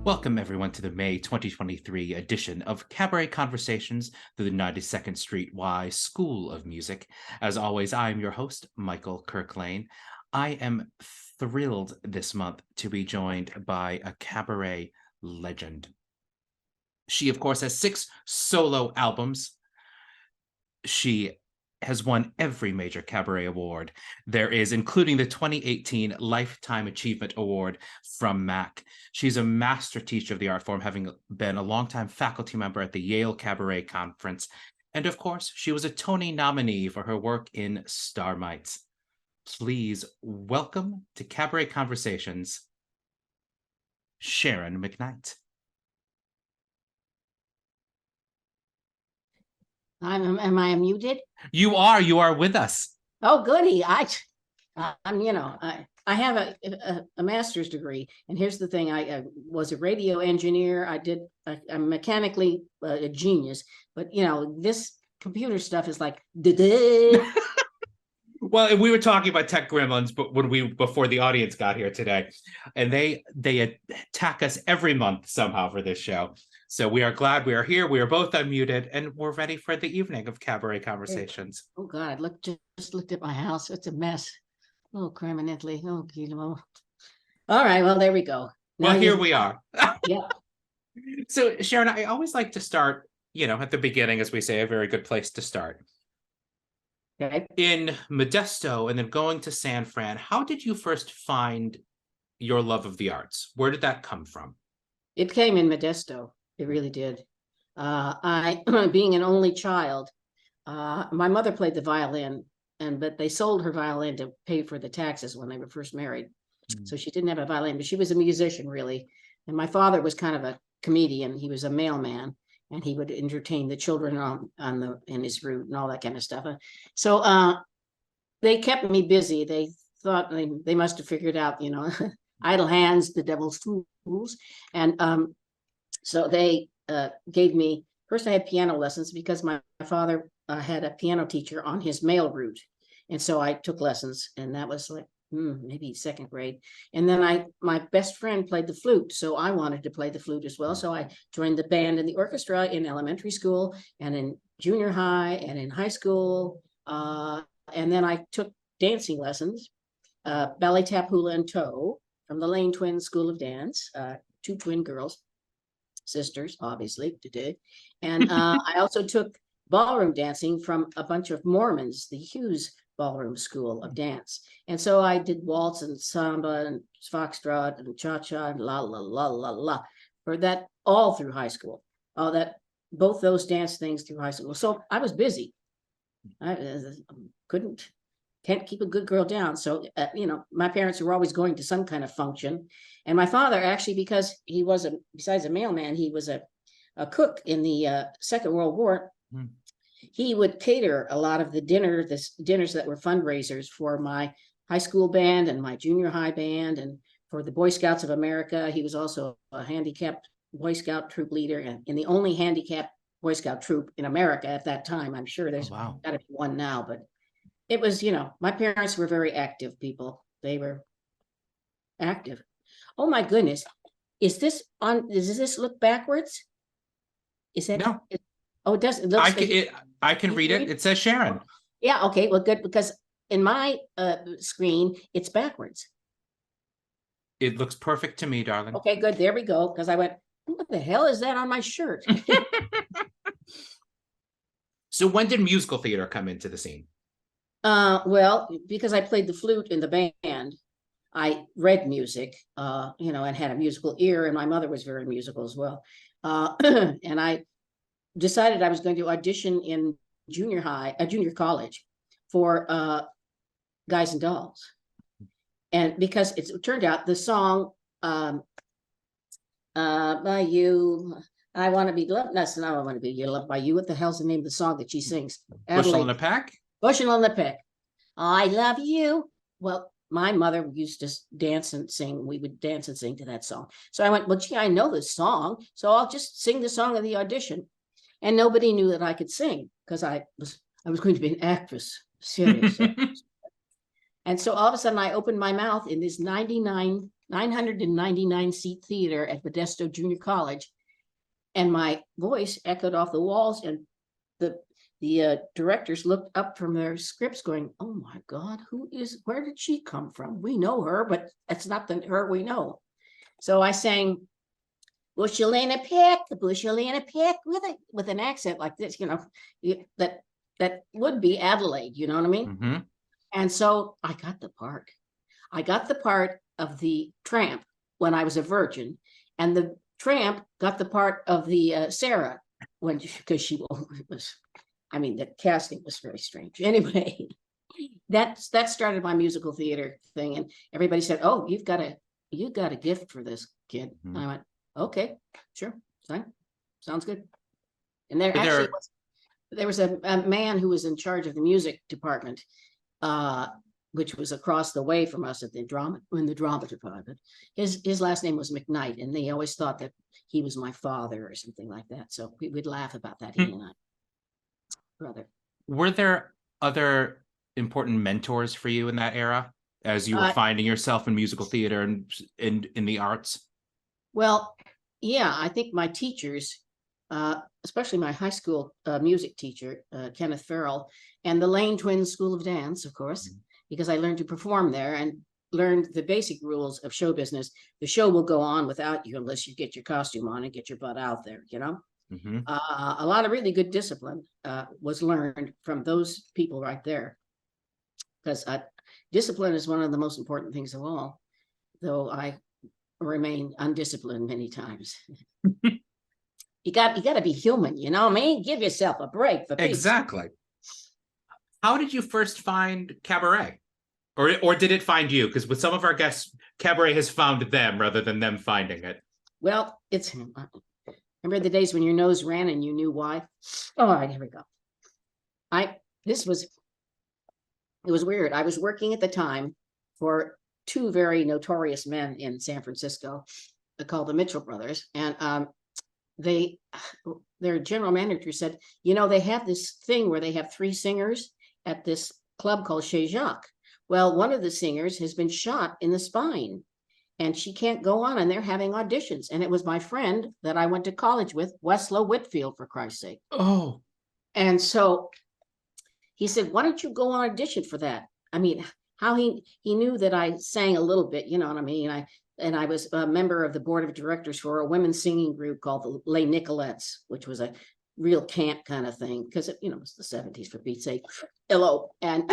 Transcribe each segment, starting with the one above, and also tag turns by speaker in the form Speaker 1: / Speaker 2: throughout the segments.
Speaker 1: Welcome, everyone, to the May 2023 edition of Cabaret Conversations through the 92nd Street Y School of Music. As always, I am your host, Michael Kirk Lane. I am thrilled this month to be joined by a cabaret legend. She, of course, has 6 solo albums. She has won every major cabaret award there is, including the 2018 Lifetime Achievement Award from MAC. She's a master teacher of the art form, having been a longtime faculty member at the Yale Cabaret Conference. And of course, she was a Tony nominee for her work in Starmites. Please welcome to Cabaret Conversations, Sharon McNight.
Speaker 2: Am I muted?
Speaker 1: You are with us.
Speaker 2: Oh, goody. I have a master's degree, and here's the thing: I was a radio engineer. I'm mechanically a genius, but this computer stuff is like.
Speaker 1: Well, we were talking about tech gremlins, but before the audience got here today, and they attack us every month somehow for this show. So we are glad we are here. We are both unmuted, and we're ready for the evening of Cabaret Conversations.
Speaker 2: Oh God, just looked at my house. It's a mess. Oh, criminally. Oh, kilo. All right, well, there we go.
Speaker 1: Now here we are.
Speaker 2: Yeah.
Speaker 1: So Sharon, I always like to start, at the beginning, as we say, a very good place to start.
Speaker 2: Okay.
Speaker 1: In Modesto and then going to San Fran, how did you first find your love of the arts? Where did that come from?
Speaker 2: It came in Modesto. It really did. I, being an only child, my mother played the violin, but they sold her violin to pay for the taxes when they were first married. Mm-hmm. So she didn't have a violin, but she was a musician, really. And my father was kind of a comedian. He was a mailman, and he would entertain the children in his route and all that kind of stuff. So they kept me busy. They thought they must have figured out, idle hands, the devil's tools. And so they gave me, first I had piano lessons because my father had a piano teacher on his mail route. And so I took lessons, and that was like maybe second grade. And then my best friend played the flute. So I wanted to play the flute as well. So I joined the band and the orchestra in elementary school and in junior high and in high school. And then I took dancing lessons, ballet, tap, hula, and toe from the Lane Twins School of Dance, 2 twin girls. Sisters, obviously, today. And I also took ballroom dancing from a bunch of Mormons, the Hughes Ballroom School of Dance. And so I did waltz and samba and foxtrot and cha-cha and la la la la la for that all through high school. Both those dance things through high school. So I was busy. I can't keep a good girl down. So, my parents were always going to some kind of function. And my father, actually, because he was besides a mailman, he was a cook in the Second World War. Mm. He would cater a lot of the dinners that were fundraisers for my high school band and my junior high band and for the Boy Scouts of America. He was also a handicapped Boy Scout troop leader and in the only handicapped Boy Scout troop in America at that time. I'm sure there's got to be one now, but it was, my parents were very active people. They were active. Oh my goodness. Does this look backwards? Is that?
Speaker 1: No.
Speaker 2: It does.
Speaker 1: I can read it. It says Sharon.
Speaker 2: Yeah. Okay. Well, good. Because in my screen, it's backwards.
Speaker 1: It looks perfect to me, darling.
Speaker 2: Okay, good. There we go. Because I went, what the hell is that on my shirt?
Speaker 1: So when did musical theater come into the scene?
Speaker 2: Well, because I played the flute in the band, I read music, and had a musical ear, and my mother was very musical as well. And I decided I was going to audition in junior college for Guys and Dolls. And because it turned out the song by you, I want to be loved. That's not I want to be loved by you. What the hell's the name of the song that she sings?
Speaker 1: Bushel in a Peck?
Speaker 2: Bushel in the Peck. I love you. Well, my mother used to dance and sing. We would dance and sing to that song. So I went, well, gee, I know this song, so I'll just sing the song of the audition. And nobody knew that I could sing because I was going to be an actress. Serious. And so all of a sudden I opened my mouth in this 999 seat theater at Modesto Junior College. And my voice echoed off the walls, and the directors looked up from their scripts going, oh my God, where did she come from? We know her, but it's not her we know. So I sang bushel and a peck, with an accent like this, that would be Adelaide, you know what I mean?
Speaker 1: Mm-hmm.
Speaker 2: And so I got the part. I got the part of the tramp when I was a virgin, and the tramp got the part of the Sarah because she was, I mean, the casting was very strange. Anyway, that started my musical theater thing, and everybody said, "Oh, you've got a gift for this, kid."
Speaker 1: Mm-hmm.
Speaker 2: And I went, "Okay, sure, fine, sounds good." And there was a man who was in charge of the music department, which was across the way from us in the drama department. His last name was McNight, and they always thought that he was my father or something like that. So we'd laugh about that, he and I, brother.
Speaker 1: Were there other important mentors for you in that era as you were finding yourself in musical theater and in the arts?
Speaker 2: Well, yeah, I think my teachers, especially my high school music teacher, Kenneth Farrell, and the Lane Twins School of Dance, of course, because I learned to perform there and learned the basic rules of show business. The show will go on without you unless you get your costume on and get your butt out there, you know?
Speaker 1: Mm-hmm.
Speaker 2: A lot of really good discipline was learned from those people right there. Because discipline is one of the most important things of all, though I remain undisciplined many times. You got to be human, you know what I mean? Give yourself a break.
Speaker 1: Exactly. How did you first find Cabaret? Or did it find you? Because with some of our guests, Cabaret has found them rather than them finding it.
Speaker 2: Well, remember the days when your nose ran and you knew why? All right, here we go. It was weird. I was working at the time for two very notorious men in San Francisco called the Mitchell brothers. And their general manager said, they have this thing where they have three singers at this club called Chez Jacques. Well, one of the singers has been shot in the spine and she can't go on, and they're having auditions. And it was my friend that I went to college with, Weslow Whitfield, for Christ's sake.
Speaker 1: Oh.
Speaker 2: And so he said, why don't you go on audition for that? I mean, how he knew that I sang a little bit, you know what I mean? I was a member of the board of directors for a women's singing group called the Les Nicolettes, which was a real camp kind of thing, because it was the 70s, for Pete's sake. Hello. And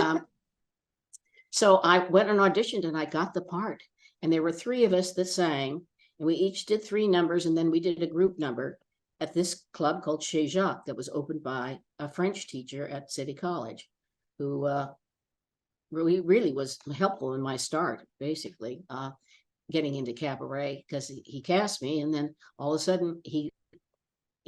Speaker 2: so I went and auditioned and I got the part. And there were three of us that sang, and we each did three numbers, and then we did a group number at this club called Chez Jacques that was opened by a French teacher at City College, who really was helpful in my start, basically, getting into Cabaret, because he cast me, and then all of a sudden he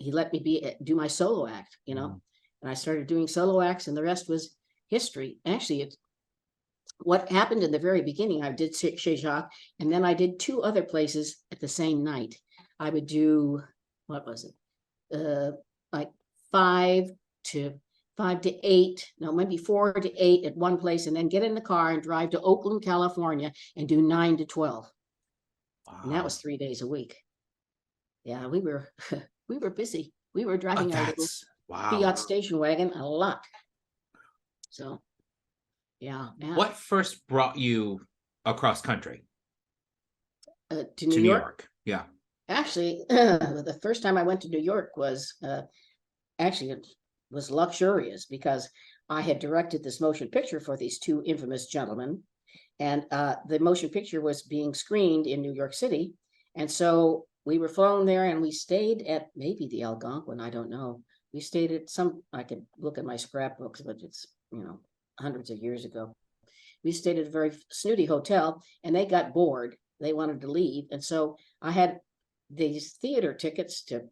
Speaker 2: let me do my solo act, and I started doing solo acts, and the rest was history. Actually, what happened in the very beginning, I did Chez Jacques, and then I did two other places at the same night. I would do, what was it? Like 5 to 8, no, maybe 4 to 8 at one place, and then get in the car and drive to Oakland, California, and do 9 to 12. Wow. And that was 3 days a week. Yeah, we were busy. We were driving our little Fiat station wagon a lot. So, yeah.
Speaker 1: What first brought you across country?
Speaker 2: To New York?
Speaker 1: Yeah.
Speaker 2: Actually, the first time I went to New York was it was luxurious, because I had directed this motion picture for these two infamous gentlemen, and the motion picture was being screened in New York City, and so we were flown there, and we stayed at maybe the Algonquin, I don't know. We stayed at I could look at my scrapbooks, but it's hundreds of years ago. We stayed at a very snooty hotel, and they got bored. They wanted to leave, and so I had these theater tickets to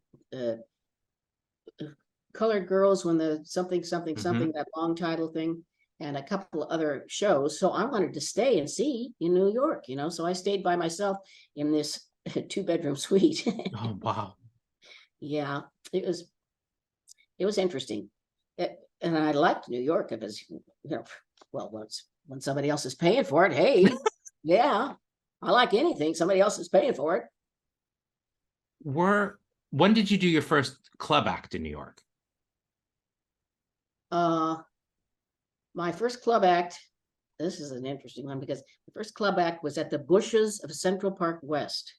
Speaker 2: Colored Girls when the something, that long title thing, and a couple of other shows. So I wanted to stay and see in New York, so I stayed by myself in this 2-bedroom suite.
Speaker 1: Oh, wow.
Speaker 2: Yeah, it was interesting. And I liked New York. It was, well, when somebody else is paying for it, hey, yeah, I like anything. Somebody else is paying for it.
Speaker 1: When did you do your first club act in New York?
Speaker 2: My first club act, this is an interesting one because the first club act was at the Bushes of Central Park West.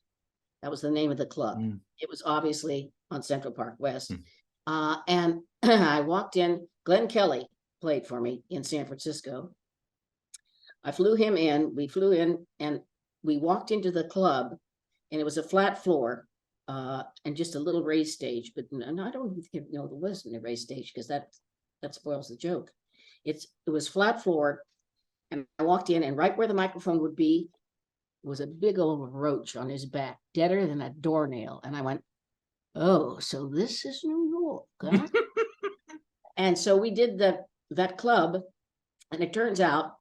Speaker 2: That was the name of the club. It was obviously on Central Park West. And I walked in, Glenn Kelly played for me in San Francisco. I flew him in, we flew in and we walked into the club and it was a flat floor and just a little raised stage, but I don't think there wasn't a raised stage because that spoils the joke. It was flat floor and I walked in and right where the microphone would be was a big old roach on his back, deader than a doornail. And I went, oh, so this is New York, huh? And so we did that club, and it turns out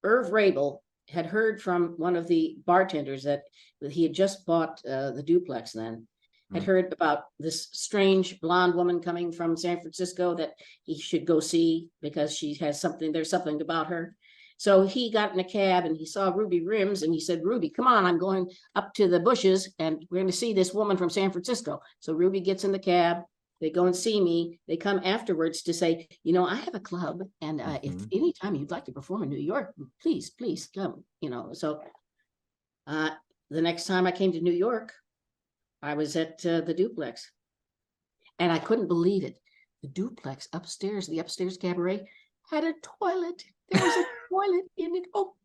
Speaker 2: Irv Rabel had heard from one of the bartenders that he had just bought the duplex then, had heard about this strange blonde woman coming from San Francisco that he should go see because she has something, there's something about her. So he got in a cab and he saw Ruby Rims and he said, Ruby, come on, I'm going up to the Bushes and we're going to see this woman from San Francisco. So Ruby gets in the cab, they go and see me. They come afterwards to say, you know, I have a club and if anytime you'd like to perform in New York, please come, you know. So the next time I came to New York, I was at the duplex and I couldn't believe it. The duplex upstairs, the upstairs cabaret had a toilet. There was a toilet in it. Oh.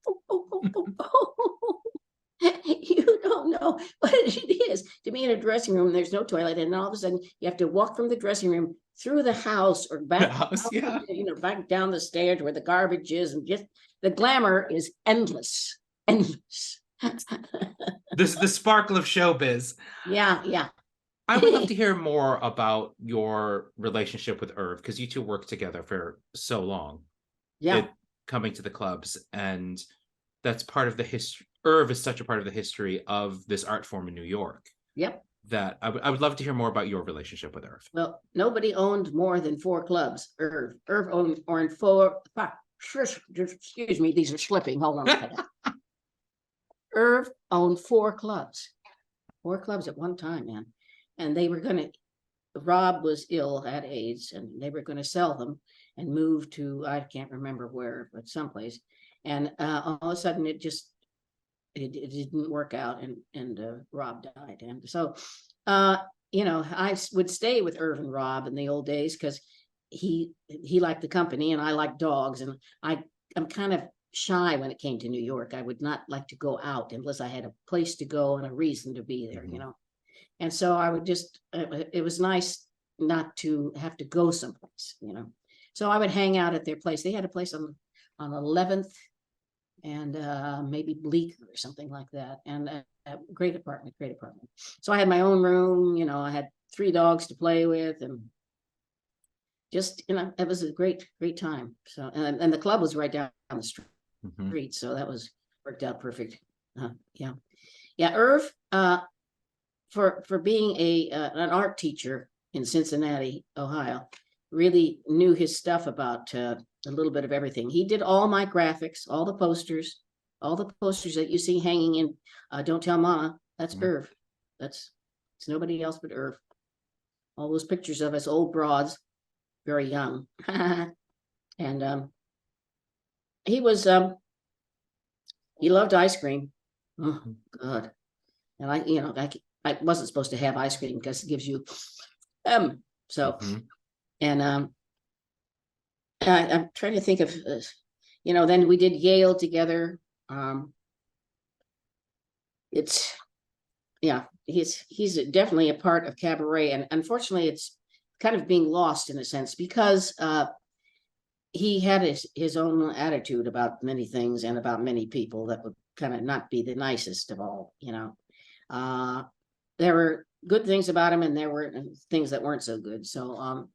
Speaker 2: You don't know what it is to be in a dressing room. There's no toilet, and all of a sudden you have to walk from the dressing room through the house or back, back down the stairs where the garbage is, and just the glamour is endless.
Speaker 1: The sparkle of showbiz.
Speaker 2: Yeah.
Speaker 1: I would love to hear more about your relationship with Irv because you two worked together for so long.
Speaker 2: Yeah.
Speaker 1: Coming to the clubs, and that's part of the history. Irv is such a part of the history of this art form in New York.
Speaker 2: Yep.
Speaker 1: That I would love to hear more about your relationship with Irv.
Speaker 2: Well, nobody owned more than 4 clubs. Irv owned 4. Excuse me, these are slipping. Hold on a second. Irv owned 4 clubs. 4 clubs at one time, man. And they were going to, Rob was ill, had AIDS, and they were going to sell them and move to, I can't remember where, but someplace. And all of a sudden it didn't work out and Rob died. And so, you know, I would stay with Irv and Rob in the old days because he liked the company and I like dogs. And I'm kind of shy when it came to New York. I would not like to go out unless I had a place to go and a reason to be there, you know. And so I would just, it was nice not to have to go someplace, you know. So I would hang out at their place. They had a place on 11th and maybe Bleecker or something like that. And a great apartment. So I had my own room, you know, I had 3 dogs to play with and just, you know, it was a great time. So, and the club was right down the street. So that worked out perfect. Yeah. Irv, for being an art teacher in Cincinnati, Ohio, really knew his stuff about a little bit of everything. He did all my graphics, all the posters that you see hanging in Don't Tell Mama. That's Irv. It's nobody else but Irv. All those pictures of us old broads, very young. And he was he loved ice cream. Oh God. And I wasn't supposed to have ice cream because it gives you so and I'm trying to think of then we did Yale together. He's definitely a part of Cabaret, and unfortunately it's kind of being lost in a sense because he had his own attitude about many things and about many people that would kind of not be the nicest of all, you know. There were good things about him and there were things that weren't so good. So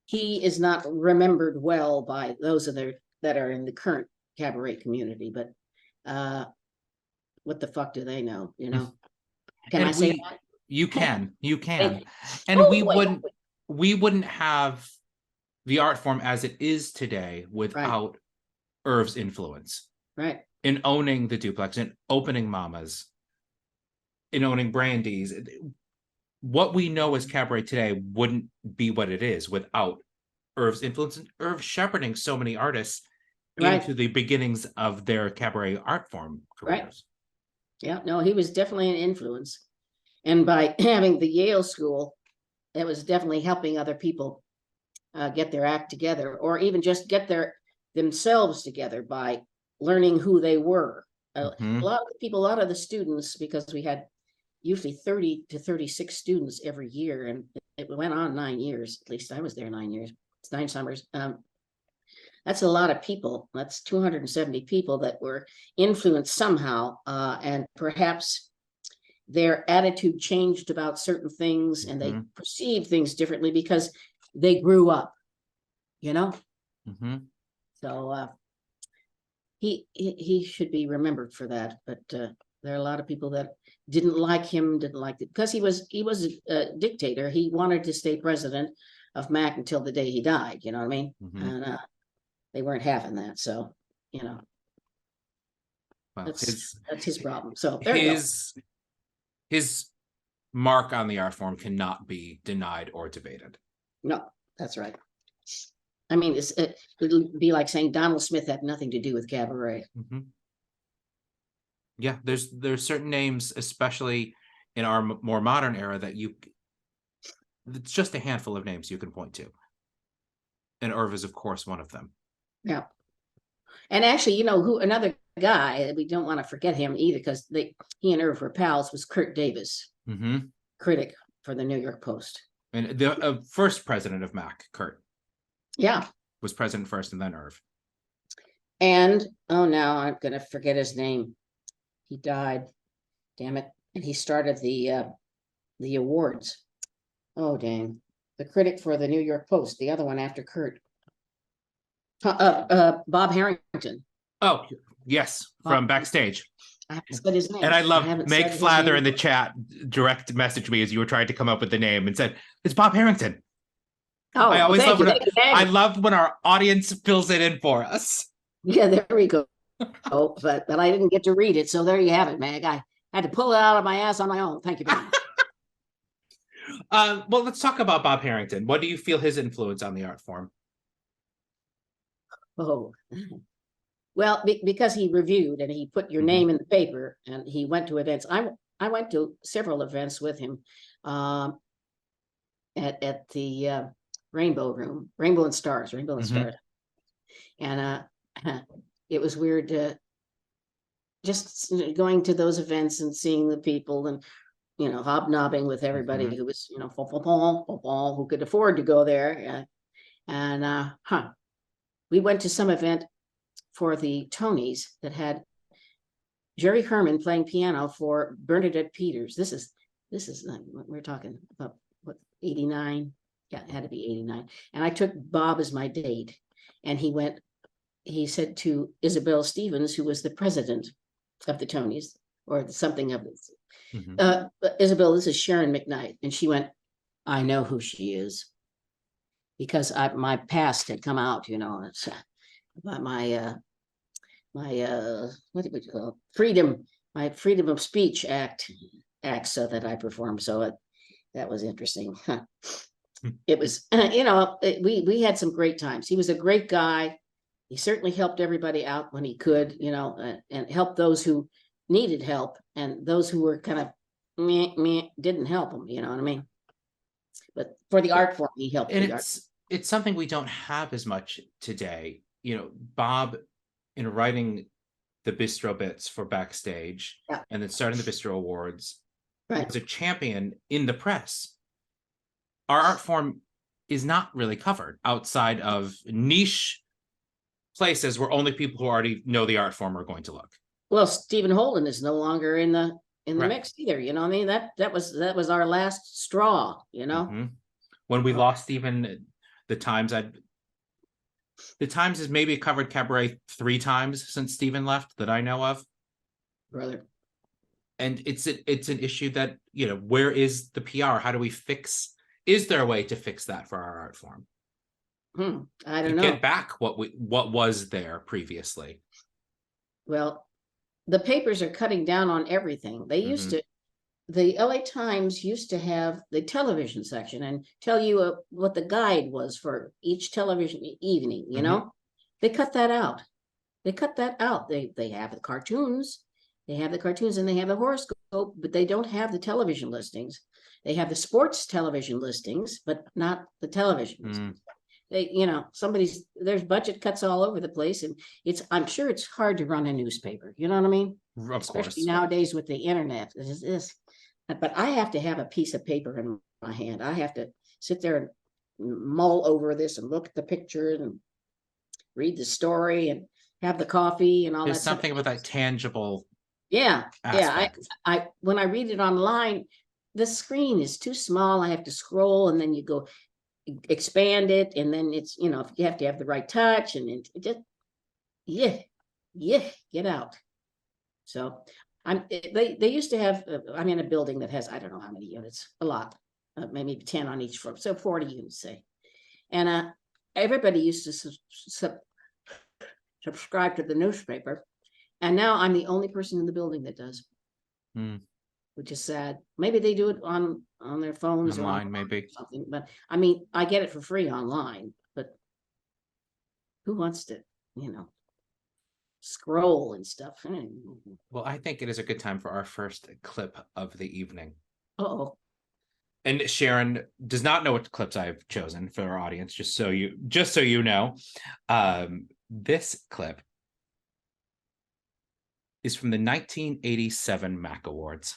Speaker 2: he is not remembered well by those that are in the current Cabaret community, but what the fuck do they know, you know? Can I say that?
Speaker 1: You can. And we wouldn't have the art form as it is today without Irv's influence
Speaker 2: Right.
Speaker 1: in owning the duplex, in opening Mama's, in owning Brandy's. What we know as Cabaret today wouldn't be what it is without Irv's influence and Irv shepherding so many artists
Speaker 2: Right.
Speaker 1: into the beginnings of their cabaret art form
Speaker 2: Right.
Speaker 1: careers.
Speaker 2: Yeah. No, he was definitely an influence. And by having the Yale School, it was definitely helping other people get their act together, or even just get themselves together by learning who they were.
Speaker 1: Mm-hmm.
Speaker 2: A lot of the people, a lot of the students, because we had usually 30 to 36 students every year, and it went on 9 years. At least I was there 9 years. It's 9 summers. That's a lot of people. That's 270 people that were influenced somehow, and perhaps their attitude changed about certain things, and they perceived things differently because they grew up, you know. So he should be remembered for that. But there are a lot of people that didn't like him, didn't like it because he was a dictator. He wanted to stay president of MAC until the day he died. You know what I mean? And they weren't having that. So
Speaker 1: Well,
Speaker 2: that's his problem. So there you go.
Speaker 1: His mark on the art form cannot be denied or debated.
Speaker 2: No, that's right. I mean, it would be like saying Donald Smith had nothing to do with Cabaret.
Speaker 1: Yeah, there's certain names, especially in our more modern era, that it's just a handful of names you can point to. And Irv is, of course, one of them.
Speaker 2: Yeah. And actually, you know, who another guy, we don't want to forget him either, because he and Irv were pals, was Kurt Davis, critic for the New York Post.
Speaker 1: And the first president of MAC, Kurt.
Speaker 2: Yeah.
Speaker 1: Was president first and then Irv.
Speaker 2: And, oh, now I'm going to forget his name. He died. Damn it. And he started the awards. Oh, dang. The critic for the New York Post, the other one after Kurt. Bob Harrington.
Speaker 1: Oh, yes, from Backstage.
Speaker 2: I haven't said his name.
Speaker 1: And I love Meg Flather in the chat direct messaged me as you were trying to come up with the name and said, it's Bob Harrington.
Speaker 2: Oh,
Speaker 1: I always love
Speaker 2: I
Speaker 1: love when our audience fills it in for us.
Speaker 2: Yeah, there we go. Oh, but I didn't get to read it. So there you have it, Meg. I had to pull it out of my ass on my own. Thank you very much.
Speaker 1: Well, let's talk about Bob Harrington. What do you feel his influence on the art form?
Speaker 2: Oh, well, because he reviewed and he put your name in the paper and he went to events. I went to several events with him at the Rainbow Room, Rainbow and Stars. And it was weird just going to those events and seeing the people and, you know, hobnobbing with everybody who was, you know, who could afford to go there. We went to some event for the Tonys that had Jerry Herman playing piano for Bernadette Peters. This is we're talking about, what, 89? Yeah, it had to be 89. And I took Bob as my date, and he said to Isabel Stevens, who was the president of the Tonys, or something of it. Isabel, this is Sharon McNight. And she went, I know who she is. Because my past had come out, you know, it's about my what do we call my freedom of speech acts so that I performed. So that was interesting. It was, you know, we had some great times. He was a great guy. He certainly helped everybody out when he could, you know, and helped those who needed help, and those who were kind of didn't help him. You know what I mean? But for the art form, he helped.
Speaker 1: And it's something we don't have as much today. You know, Bob, in writing the bistro bits for Backstage and then starting the bistro awards, was a champion in the press. Our art form is not really covered outside of niche places where only people who already know the art form are going to look. Well,
Speaker 2: Stephen Holden is no longer in the mix either. You know what I mean? That was our last straw, you know.
Speaker 1: When we lost Stephen, the Times has maybe covered Cabaret 3 times since Stephen left that I know of.
Speaker 2: Brother.
Speaker 1: And it's an issue that, you know, where is the PR? How do we is there a way to fix that for our art form?
Speaker 2: I
Speaker 1: to
Speaker 2: don't know.
Speaker 1: get back what was there previously.
Speaker 2: Well, the papers are cutting down on everything. They used
Speaker 1: Mhm.
Speaker 2: to, the LA Times used to have the television section and tell you what the guide was for each television evening, you
Speaker 1: Mhm.
Speaker 2: know? They cut that out. They cut that out. They have the cartoons. They have the cartoons and they have the horoscope, but they don't have the television listings. They have the sports television listings, but not the television
Speaker 1: Mm.
Speaker 2: listings. They, you know, there's budget cuts all over the place, and I'm sure it's hard to run a newspaper. You know what I mean?
Speaker 1: Of
Speaker 2: Especially
Speaker 1: course.
Speaker 2: nowadays with the internet. But I have to have a piece of paper in my hand. I have to sit there and mull over this and look at the picture and read the story and have the coffee and all
Speaker 1: There's
Speaker 2: that stuff.
Speaker 1: something about that tangible
Speaker 2: Yeah, yeah.
Speaker 1: aspect.
Speaker 2: I when I read it online, the screen is too small. I have to scroll and then you go expand it, and then it's, you know, you have to have the right touch, and it just, yeah, yeah, get out. So they used to have, I'm in a building that has, I don't know how many units, a lot, maybe 10 on each floor, so 40 units, say. And everybody used to subscribe to the newspaper, and now I'm the only person in the building that does,
Speaker 1: Mm.
Speaker 2: which is sad. Maybe they do it on their phones or
Speaker 1: Online, maybe.
Speaker 2: something, but I mean, I get it for free online, but who wants to, you know, scroll and stuff?
Speaker 1: Well, I think it is a good time for our first clip of the evening.
Speaker 2: Oh,
Speaker 1: And Sharon does not know what clips I've chosen for our audience, just so you know. This clip is from the 1987 Mac Awards.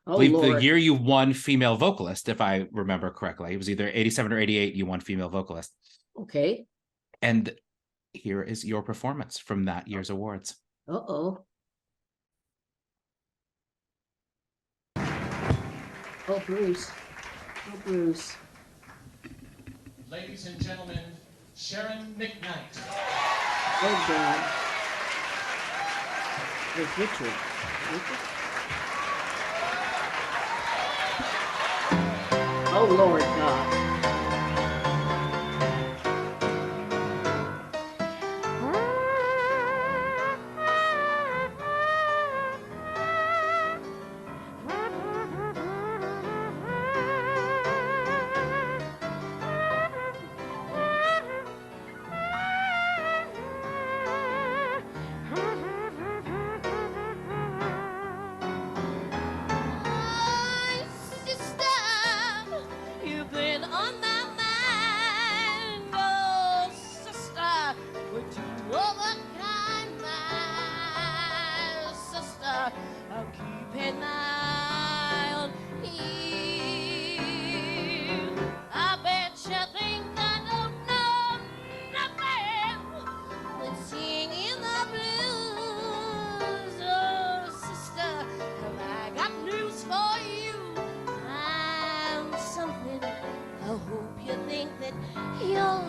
Speaker 1: I
Speaker 2: oh
Speaker 1: believe the
Speaker 2: Lord.
Speaker 1: year you won female vocalist, if I remember correctly. It was either 87 or 88 you won female vocalist.
Speaker 2: Okay.
Speaker 1: And here is your performance from that year's awards.
Speaker 2: Uh-oh. Oh, Bruce. Oh, Bruce.
Speaker 3: Ladies and gentlemen, Sharon McNight.
Speaker 2: Oh, God. There's Richard. Oh, Lord God.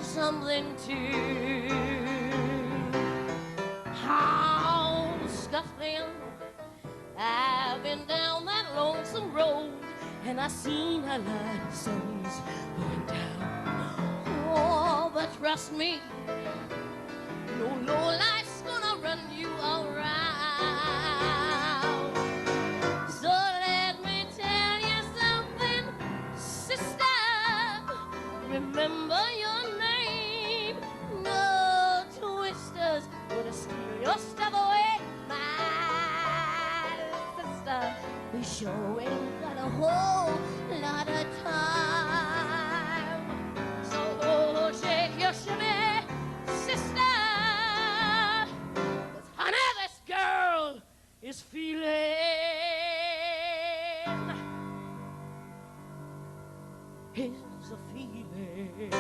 Speaker 4: Something to how scuffling. I've been down that lonesome road and I seen a lot of suns going down. Oh, but trust me, no low life's gonna run you around. So let me tell you something, sister. Remember your name. No twisters gonna steal your stuff away, my sister. We sure ain't got a whole lot of time. So go shake your shimmy, sister. 'Cause honey, this girl is feeling is a feeling.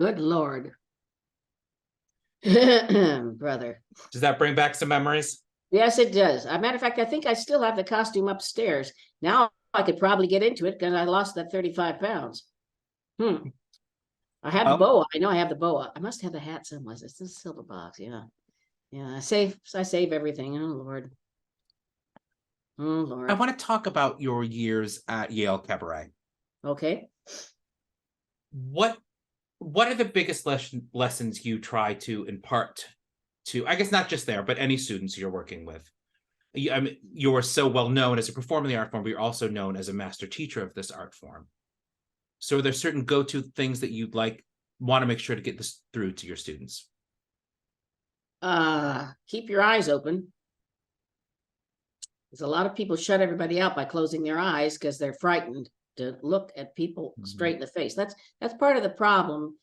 Speaker 2: Good Lord. Brother.
Speaker 1: Does that bring back some memories?
Speaker 2: Yes, it does. As a matter of fact, I think I still have the costume upstairs. Now I could probably get into it because I lost that 35 pounds. I have the
Speaker 1: Oh,
Speaker 2: boa. I know I have the boa. I must have the hat somewhere. It's in the silver box. Yeah. Yeah. I save everything. Oh Lord. Oh
Speaker 1: I
Speaker 2: Lord.
Speaker 1: want to talk about your years at Yale Cabaret.
Speaker 2: Okay.
Speaker 1: What are the biggest lessons you try to impart to, I guess not just there, but any students you're working with? I mean, you're so well known as a performer in the art form, but you're also known as a master teacher of this art form. So are there certain go-to things that you'd want to make sure to get this through to your students?
Speaker 2: Keep your eyes open. There's a lot of people shut everybody out by closing their eyes because they're frightened to look at people straight in the face. That's part of the problem,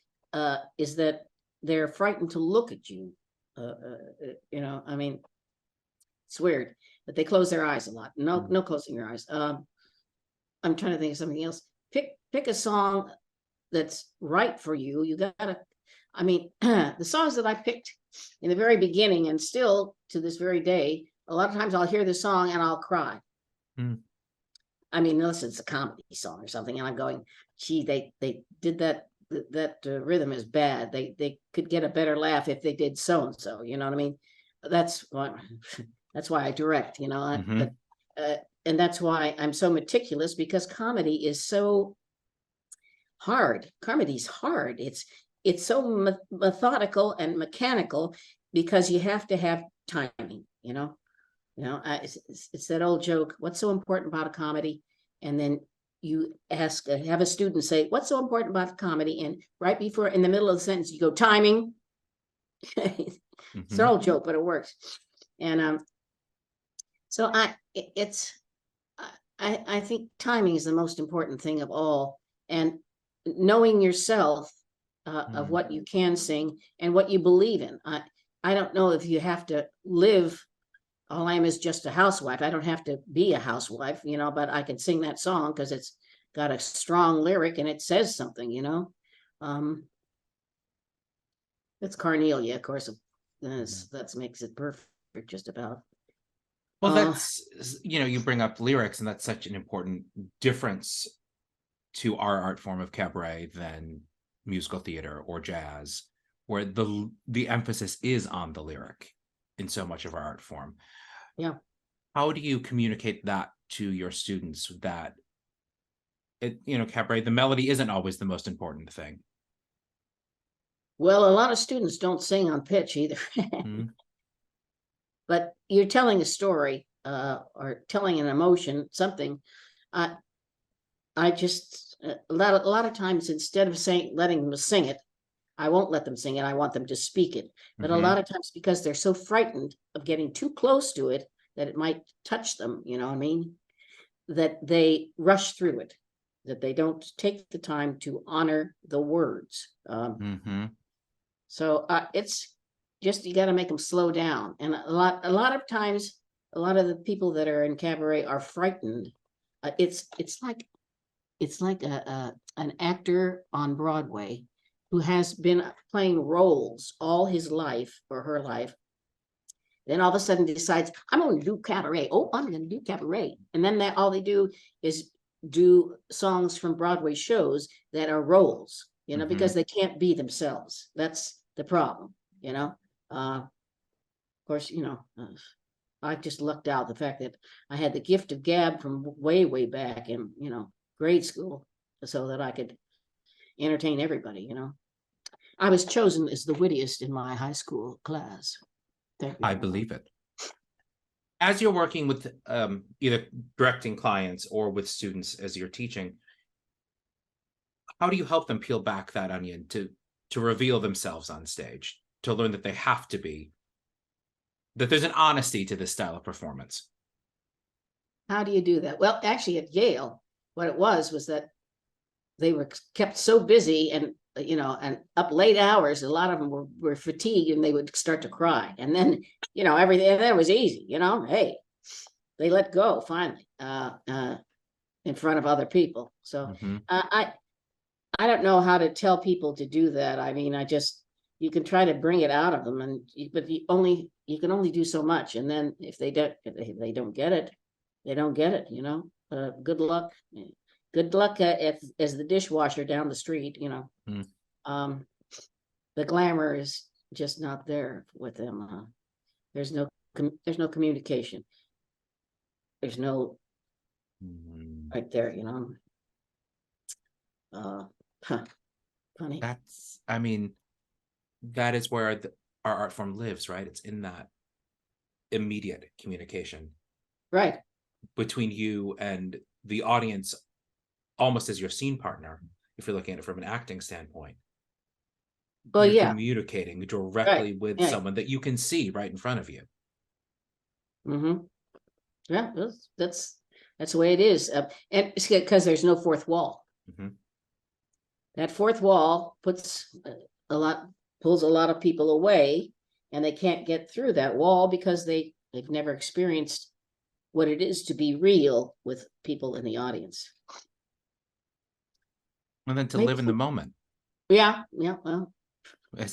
Speaker 2: is that they're frightened to look at you. I mean, it's weird, but they close their eyes a lot. No closing your eyes. I'm trying to think of something else. Pick a song that's right for you. You gotta, I mean, the songs that I picked in the very beginning and still to this very day, a lot of times I'll hear the song and I'll cry. I mean, unless it's a comedy song or something, and I'm going, gee, they did that rhythm is bad. They could get a better laugh if they did so and so. You know what I mean? That's why I direct. But and that's why I'm so meticulous, because comedy is so hard. Comedy's hard. It's so methodical and mechanical because you have to have timing. It's that old joke. What's so important about a comedy? And then you have a student say, "What's so important about the comedy?" And right before, in the middle of the sentence, you go, "Timing." It's an old joke, but it works. And so I think timing is the most important thing of all, and knowing yourself of what you can sing and what you believe in. I don't know if you have to live. All I am is just a housewife. I don't have to be a housewife, but I can sing that song because it's got a strong lyric and it says something, It's Carnelia, of course. That makes it perfect, just about.
Speaker 1: Well, that's, you bring up lyrics, and that's such an important difference to our art form of cabaret than musical theater or jazz, where the emphasis is on the lyric in so much of our art form.
Speaker 2: Yeah.
Speaker 1: How do you communicate that to your students, that cabaret, the melody isn't always the most important thing?
Speaker 2: Well, a lot of students don't sing on pitch either. But you're telling a story, or telling an emotion, something. I just a lot of times, instead of letting them sing it, I won't let them sing it. I want them to speak it. But a lot of times, because they're so frightened of getting too close to it that it might touch them, you know what I mean, that they rush through it, that they don't take the time to honor the words. So it's just, you got to make them slow down. And a lot of times, a lot of the people that are in cabaret are frightened. It's like an actor on Broadway who has been playing roles all his life or her life, then all of a sudden decides, I'm going to do cabaret. Oh, I'm going to do cabaret. And then all they do is do songs from Broadway shows that are roles, because they can't be themselves. That's the problem, Of course, I just lucked out the fact that I had the gift of gab from way, way back in, grade school, so that I could entertain everybody, I was chosen as the wittiest in my high school class.
Speaker 1: I believe it. As you're working with either directing clients or with students as you're teaching, how do you help them peel back that onion to reveal themselves on stage, to learn that they have to be, that there's an honesty to this style of performance?
Speaker 2: How do you do that? Well, actually at Yale, what it was that they were kept so busy and up late hours. A lot of them were fatigued and they would start to cry. And then, everything that was easy, hey, they let go finally, in front of other people. So I don't know how to tell people to do that. I mean, you can try to bring it out of them, but you can only do so much. And then if they don't get it, they don't get it, you know. Good luck. Good luck as the dishwasher down the street, you know.
Speaker 1: Mm.
Speaker 2: The glamour is just not there with them. There's no communication. There's no right there, you know. Funny.
Speaker 1: I mean, that is where our art form lives, right? It's in that immediate communication,
Speaker 2: right,
Speaker 1: between you and the audience, almost as your scene partner, if you're looking at it from an acting standpoint.
Speaker 2: well,
Speaker 1: you're
Speaker 2: yeah,
Speaker 1: communicating directly
Speaker 2: right.
Speaker 1: with
Speaker 2: Yeah.
Speaker 1: someone that you can see right in front of you.
Speaker 2: Mm-hmm. Yeah, that's the way it is, and it's because there's no fourth wall.
Speaker 1: Mm-hmm.
Speaker 2: That fourth wall pulls a lot of people away, and they can't get through that wall because they've never experienced what it is to be real with people in the audience.
Speaker 1: And then to
Speaker 2: Maybe.
Speaker 1: live in the moment.
Speaker 2: Yeah, well,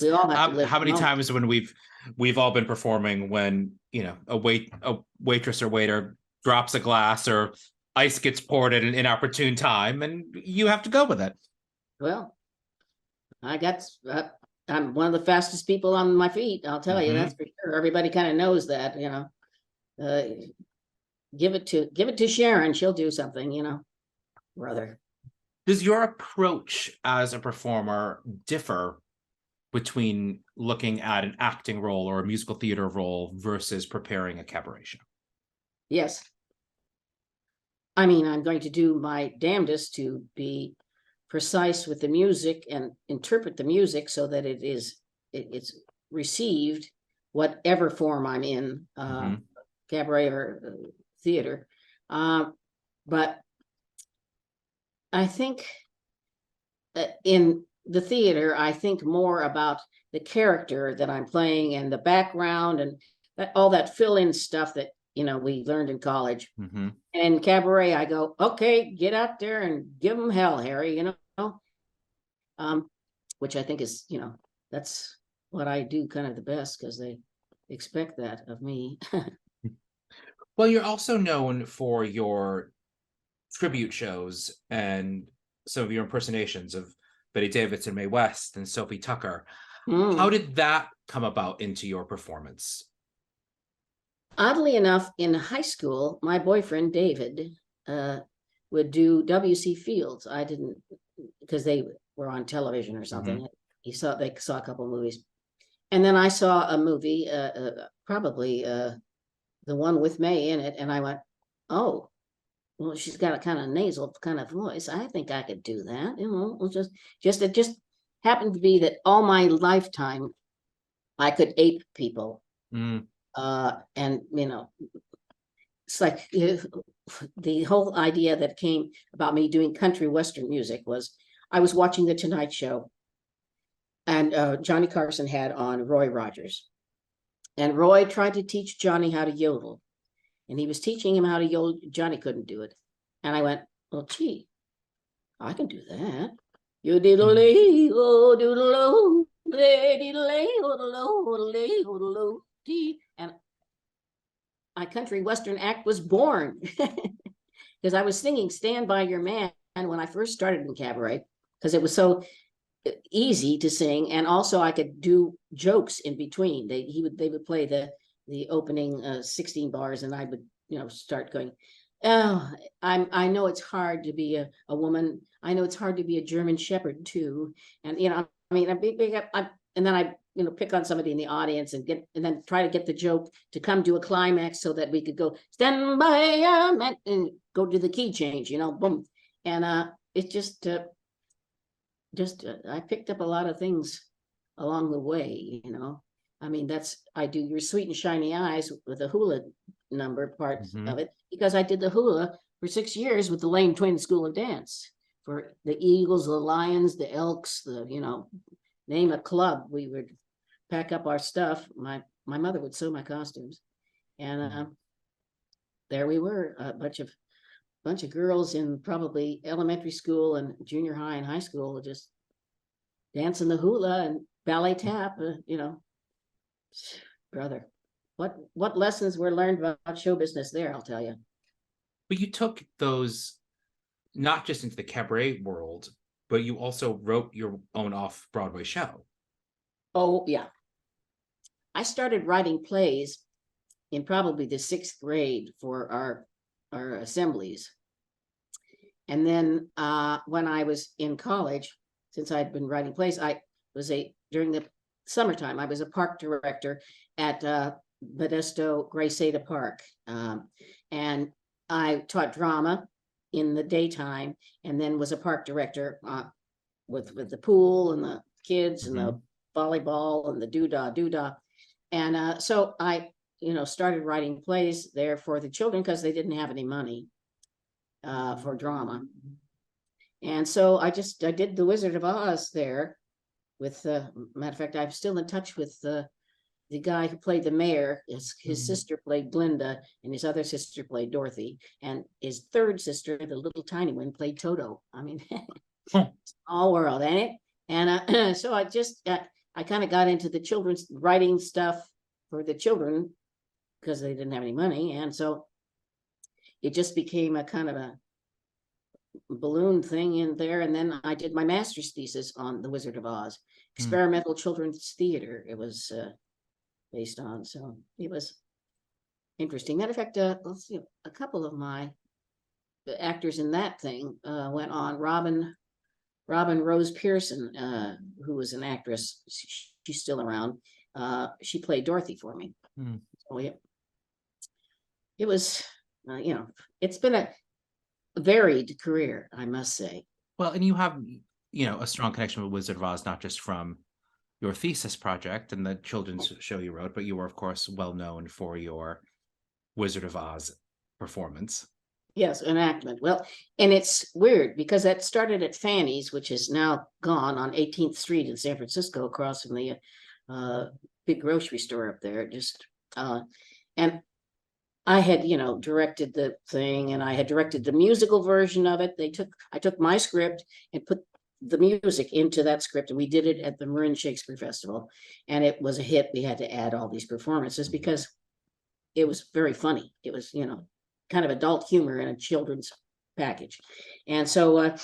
Speaker 2: we all have to live
Speaker 1: How
Speaker 2: in
Speaker 1: many
Speaker 2: the moment.
Speaker 1: times when we've all been performing when, you know, a waitress or waiter drops a glass or ice gets poured at an inopportune time, and you have to go with it.
Speaker 2: Well, I'm one of the fastest people on my feet, I'll tell you, that's for sure. Everybody kind of knows that, you know. Give it to Sharon, she'll do something, you know, brother.
Speaker 1: Does your approach as a performer differ between looking at an acting role or a musical theater role versus preparing a cabaret show?
Speaker 2: Yes. I mean, I'm going to do my damnedest to be precise with the music and interpret the music so that it's received, whatever form I'm in, cabaret or theater. But I think in the theater, I think more about the character that I'm playing and the background and all that fill-in stuff that, you know, we learned in college. And cabaret, I go, okay, get out there and give them hell, Harry, you know. Which I think is, you know, that's what I do kind of the best because they expect that of me.
Speaker 1: Well, you're also known for your tribute shows and some of your impersonations of Betty Davis and Mae West and Sophie Tucker. How did that come about into your performance?
Speaker 2: Oddly enough, in high school, my boyfriend, David, would do W.C. Fields. I didn't, because they were on television or something. They saw a couple of movies. And then I saw a movie, probably the one with May in it. And I went, oh, well, she's got a kind of nasal kind of voice. I think I could do that. You know, it just happened to be that all my lifetime I could ape people. And you know, it's like the whole idea that came about me doing country western music was I was watching the Tonight Show, and Johnny Carson had on Roy Rogers, and Roy tried to teach Johnny how to yodel, and he was teaching him how to yodel. Johnny couldn't do it, and I went, well, gee, I can do that. You diddle-lee, oh, doodle-oo, diddle-lee, oh-doodle-oo, oh-doodle-oo, and my country western act was born because I was singing Stand By Your Man when I first started in cabaret because it was so easy to sing, and also I could do jokes in between. They would play the opening 16 bars, and I would, you know, start going, oh, I know it's hard to be a woman. I know it's hard to be a German Shepherd too, and you know, I mean, and then I, you know, pick on somebody in the audience and then try to get the joke to come to a climax so that we could go stand by your man and go to the key change, you know, boom. And it just I picked up a lot of things along the way, you know. I mean, I do Your Sweet and Shiny Eyes with the hula number part of it because I did the hula for 6 years with the Lane Twin School of Dance for the Eagles, the Lions, the Elks, you know, name a club. We would pack up our stuff. My mother would sew my costumes, and there we were, a bunch of bunch of girls in probably elementary school and junior high and high school just dancing the hula and ballet tap, brother. What lessons were learned about show business there, I'll tell you.
Speaker 1: But you took those not just into the cabaret world, but you also wrote your own off-Broadway show.
Speaker 2: Oh, yeah. I started writing plays in probably the 6th grade for our assemblies. And then when I was in college, since I'd been writing plays, during the summertime, I was a park director at Modesto Graceada Park. And I taught drama in the daytime, and then was a park director with the pool and the kids and the volleyball and the doodah. And so I, started writing plays there for the children because they didn't have any money for drama. And so I did The Wizard of Oz there with, matter of fact, I'm still in touch with the guy who played the mayor. His sister played Glinda, and his other sister played Dorothy, and his third sister, the little tiny one, played Toto. I mean, all world, ain't it? And so I kind of got into the children's writing stuff for the children because they didn't have any money, and so it just became a kind of a balloon thing in there. And then I did my master's thesis on The Wizard of Oz, experimental children's theater. It was based on, so it was interesting. Matter of fact, let's see, a couple of my actors in that thing went on. Robin Rose Pearson, who was an actress, she's still around. She played Dorothy for me. So it was, it's been a varied career, I must say.
Speaker 1: Well, and you have, a strong connection with Wizard of Oz, not just from your thesis project and the children's show you wrote, but you were, of course, well known for your Wizard of Oz performance.
Speaker 2: Yes, enactment. Well, and it's weird because that started at Fanny's, which is now gone, on 18th Street in San Francisco, across from the big grocery store up there. And I had, directed the thing, and I had directed the musical version of it. I took my script and put the music into that script, and we did it at the Marin Shakespeare Festival, and it was a hit. We had to add all these performances because it was very funny. It was, kind of adult humor in a children's package. And so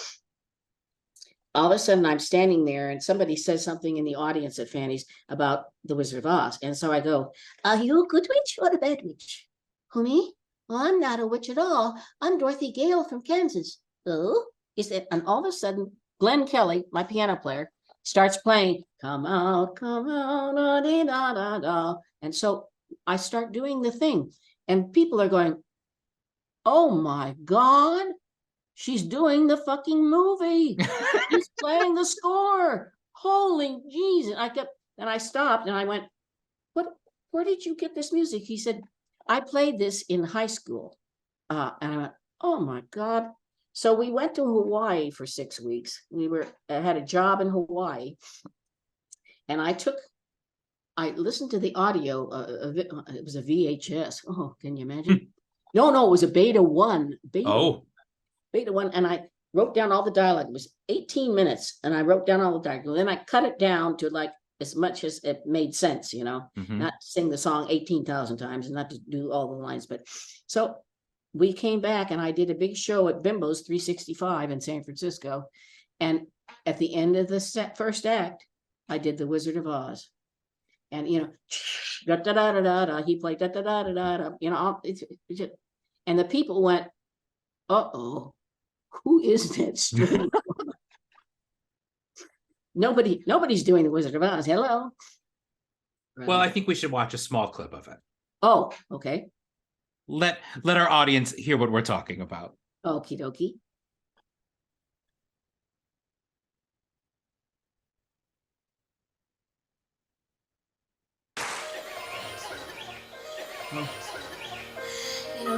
Speaker 2: all of a sudden I'm standing there and somebody says something in the audience at Fanny's about The Wizard of Oz. And so I go, "Are you a good witch or a bad witch?" "Who, me? Well, I'm not a witch at all. I'm Dorothy Gale from Kansas." "Oh?" He said, and all of a sudden Glenn Kelly, my piano player, starts playing come out, da, dee, da, da, da. And so I start doing the thing, and people are going, "Oh my God, she's doing the fucking movie. She's playing the score. Holy Jesus." I stopped and I went, where did you get this music?" He said, "I played this in high school." And I went, "Oh my God." So we went to Hawaii for 6 weeks. I had a job in Hawaii, and I listened to the audio. It was a VHS. Oh, can you imagine? No, it was a Beta 1. Beta 1. And I wrote down all the dialogue. It was 18 minutes, and I wrote down all the dialogue. Then I cut it down to like as much as it made sense, not sing the song 18,000 times and not to do all the lines. But so we came back, and I did a big show at Bimbo's 365 in San Francisco. And at the end of the first act, I did The Wizard of Oz. And, da da da da da da, he played da da da da da da, and the people went, "Uh-oh, who is that strange woman?" Nobody's doing The Wizard of Oz. Hello.
Speaker 1: Well, I think we should watch a small clip of it.
Speaker 2: Oh, okay.
Speaker 1: Let our audience hear what we're talking about.
Speaker 2: Okie dokie.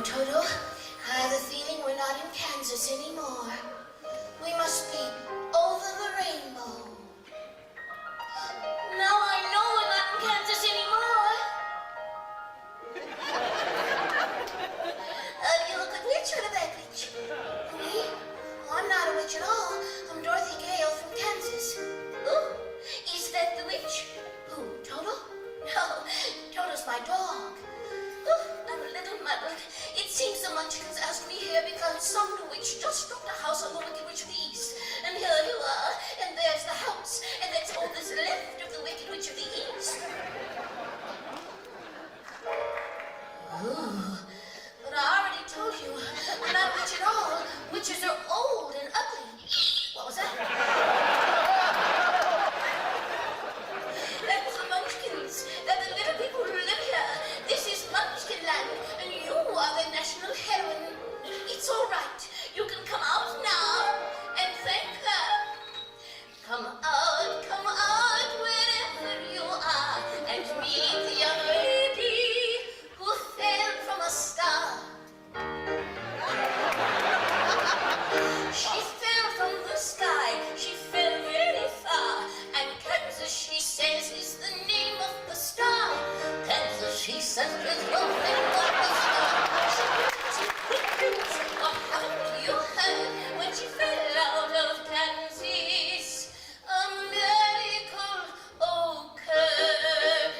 Speaker 5: Toto, I have a feeling we're not in Kansas anymore. We must be over the rainbow. Now I know we're not in Kansas anymore. Are you a good witch or a bad witch? some witch just struck the house on the Wicked Witch of the East. And here you are, and there's the house, and that's all that's left of the Wicked Witch of the East. Ooh, but I already told you, I'm not a witch at all. Witches are old and ugly. What was that? That was the Munchkins. They're the little people who live here. This is Munchkin Land, and you are the national heroine. It's all right. You can come out now and thank her. Come out, wherever you are, and meet the young lady who fell from a star. She fell from the sky, she fell very far, and Kansas, she says, is the name of the star. Kansas, she says, is the name of the star. What happened, you heard, when she fell out of Kansas? A miracle occurred.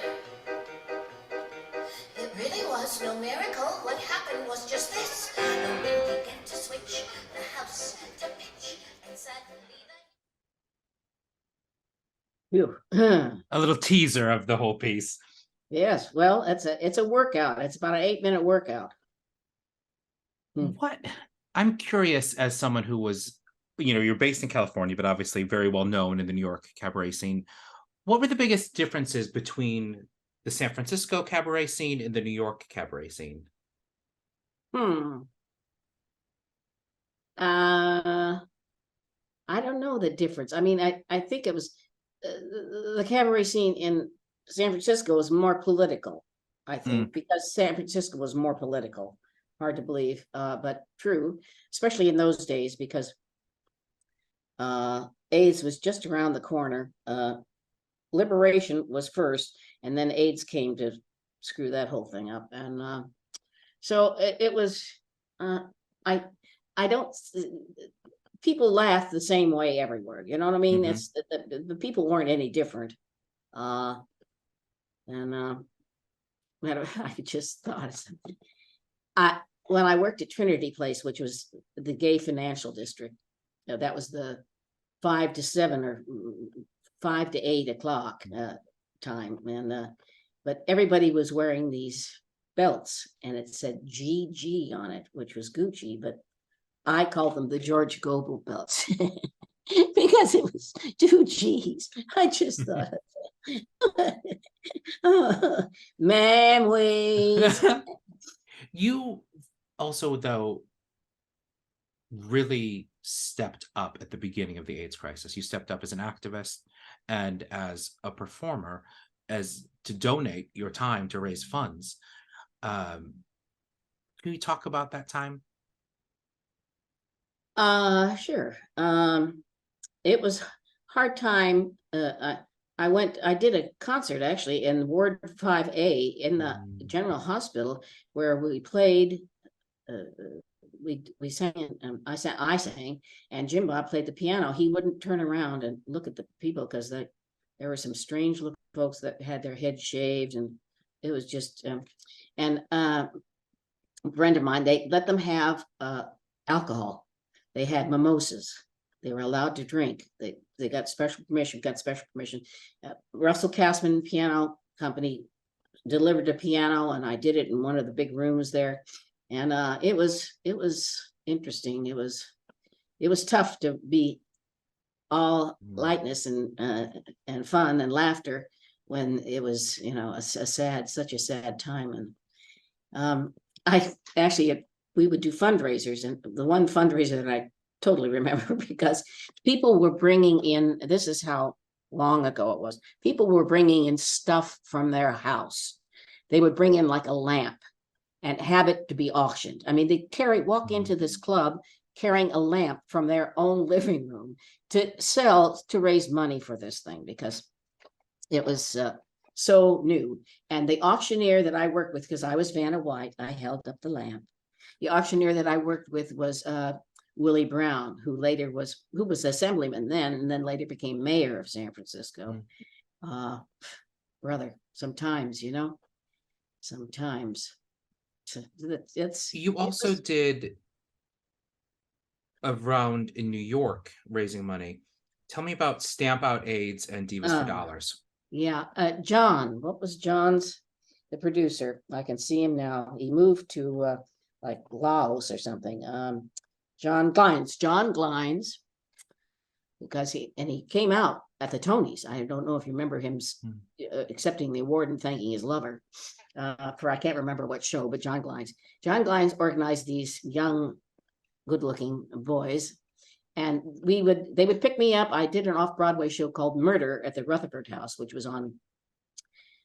Speaker 5: It really was no miracle. What happened was just this. The wind began to switch, the house to pitch, and suddenly
Speaker 2: Phew.
Speaker 1: A little teaser of the whole piece.
Speaker 2: Yes, well, it's a workout. It's about an 8-minute workout.
Speaker 1: What I'm curious, as someone who was, you're based in California, but obviously very well known in the New York cabaret scene. What were the biggest differences between the San Francisco cabaret scene and the New York cabaret scene?
Speaker 2: I don't know the difference. I mean, I think it was the cabaret scene in San Francisco was more political, I think, because San Francisco was more political. Hard to believe, but true, especially in those days, because AIDS was just around the corner. Liberation was first, and then AIDS came to screw that whole thing up. And so it was, I don't, people laugh the same way everywhere. You know what I mean? It's the people weren't any different. I just thought, when I worked at Trinity Place, which was the gay financial district, that was the 5 to 7 or 5 to 8 o'clock time, and but everybody was wearing these belts, and it said GG on it, which was Gucci, but I called them the George Goebel belts because it was 2 G's. I just thought, memories.
Speaker 1: You also, though, really stepped up at the beginning of the AIDS crisis. You stepped up as an activist and as a performer, as to donate your time to raise funds. Can you talk about that time?
Speaker 2: Sure. It was hard time. I did a concert actually in Ward 5A in the General Hospital, where we played. We sang. I sang, and Jim Bob played the piano. He wouldn't turn around and look at the people because there were some strange looking folks that had their heads shaved, and it was just. A friend of mine, they let them have alcohol. They had mimosas. They were allowed to drink. They got special permission. Russell Kassman Piano Company delivered a piano, and I did it in one of the big rooms there. And it was interesting. It was tough to be all lightness and fun and laughter when it was, such a sad time. And we would do fundraisers, and the one fundraiser that I totally remember, because people were bringing in, this is how long ago it was, people were bringing in stuff from their house. They would bring in like a lamp and have it to be auctioned. I mean, they walk into this club carrying a lamp from their own living room to sell, to raise money for this thing, because it was so new. And the auctioneer that I worked with, because I was Vanna White, I held up the lamp. The auctioneer that I worked with was Willie Brown, who was assemblyman then, and then later became mayor of San Francisco. Brother, sometimes. You also did
Speaker 1: around in New York raising money. Tell me about Stamp Out AIDS and Divas for
Speaker 2: Oh.
Speaker 1: Dollars.
Speaker 2: Yeah, John, what was John's, the producer? I can see him now. He moved to like Laos or something. John Glines, because he came out at the Tonys. I don't know if you remember him accepting the award and thanking his lover for I can't remember what show, but John Glines. John Glines organized these young, good-looking boys, and they would pick me up. I did an off-Broadway show called Murder at the Rutherford House, which was on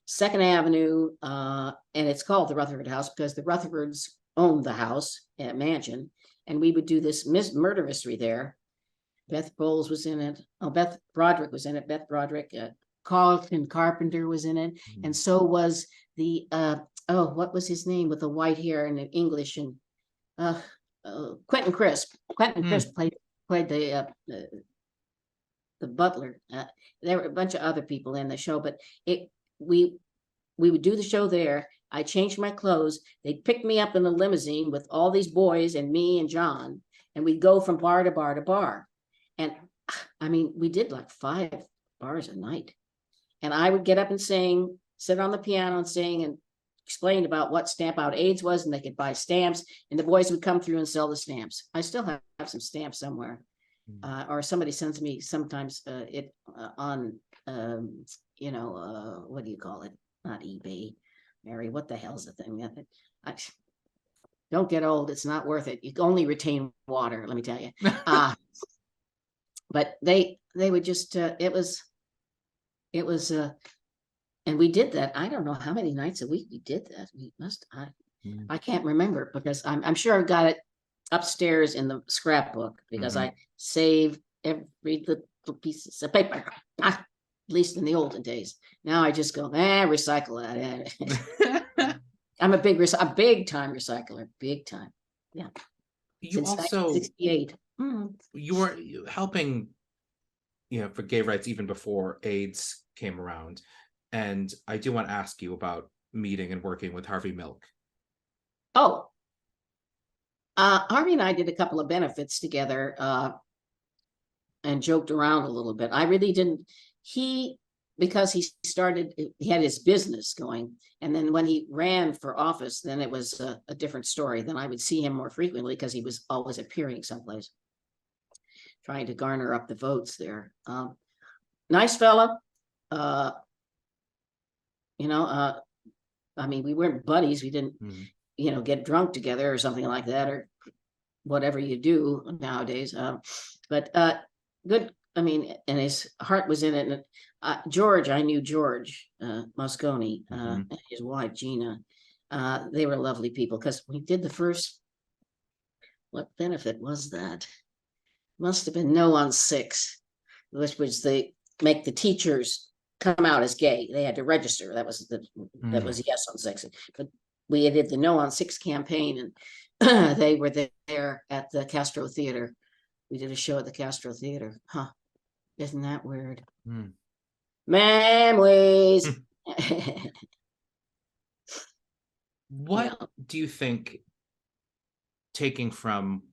Speaker 2: Second Avenue, and it's called the Rutherford House because the Rutherfords owned the house mansion, and we would do this murder mystery there. Beth Bowles was in it. Oh, Beth Broderick was in it. Beth Broderick, Carlton Carpenter was in it, and so was the what was his name with the white hair and the English, and Quentin Crisp. Quentin Crisp played the butler. There were a bunch of other people in the show, but we would do the show there. I changed my clothes. They'd pick me up in a limousine with all these boys and me and John, and we'd go from bar to bar to bar. And I mean, we did like 5 bars a night. And I would get up and sing, sit on the piano and sing and explain about what Stamp Out AIDS was, and they could buy stamps, and the boys would come through and sell the stamps. I still have some stamps somewhere. Or somebody sends me sometimes it on, what do you call it? Not eBay. Mary, what the hell's the thing? Don't get old. It's not worth it. You can only retain water, let me tell you. But they would just, it was, and we did that. I don't know how many nights a week we did that. We must, I can't remember because I'm sure I've got it upstairs in the scrapbook because I save every little pieces of paper, at least in the olden days. Now I just go, recycle that. I'm a big time recycler, big time. Yeah.
Speaker 1: You
Speaker 2: Since
Speaker 1: also
Speaker 2: 1968.
Speaker 1: you were helping, for gay rights even before AIDS came around. And I do want to ask you about meeting and working with Harvey Milk.
Speaker 2: Oh, Harvey and I did a couple of benefits together and joked around a little bit. I really didn't. Because he had his business going. And then when he ran for office, then it was a different story. Then I would see him more frequently because he was always appearing someplace, trying to garner up the votes there. Nice fella. I mean, we weren't buddies. We didn't, get drunk together or something like that, or whatever you do nowadays. But good. I mean, and his heart was in it. And George, I knew George Moscone, and his wife Gina. They were lovely people because we did the first. What benefit was that? Must have been No on 6, which was make the teachers come out as gay. They had to register. That was that was Yes on 6. But we did the No on 6 campaign, and they were there at the Castro Theater. We did a show at the Castro Theater. Isn't that weird? Memories.
Speaker 1: What do you think, taking from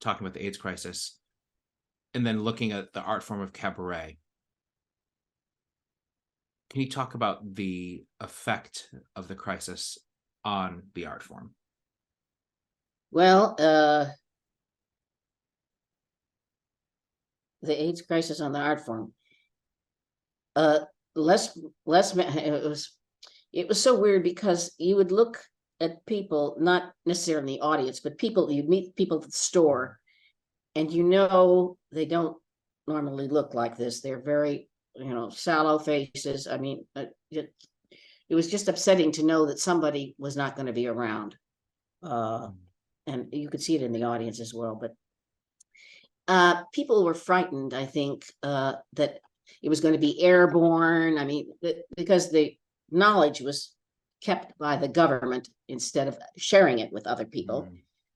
Speaker 1: talking about the AIDS crisis and then looking at the art form of cabaret, can you talk about the effect of the crisis on the art form?
Speaker 2: Well, the AIDS crisis on the art form. It was so weird because you would look at people, not necessarily in the audience, but you'd meet people at the store, and they don't normally look like this. They're very, sallow faces. I mean, it was just upsetting to know that somebody was not going to be around. And you could see it in the audience as well, but people were frightened, I think, that it was going to be airborne. I mean, because the knowledge was kept by the government instead of sharing it with other people,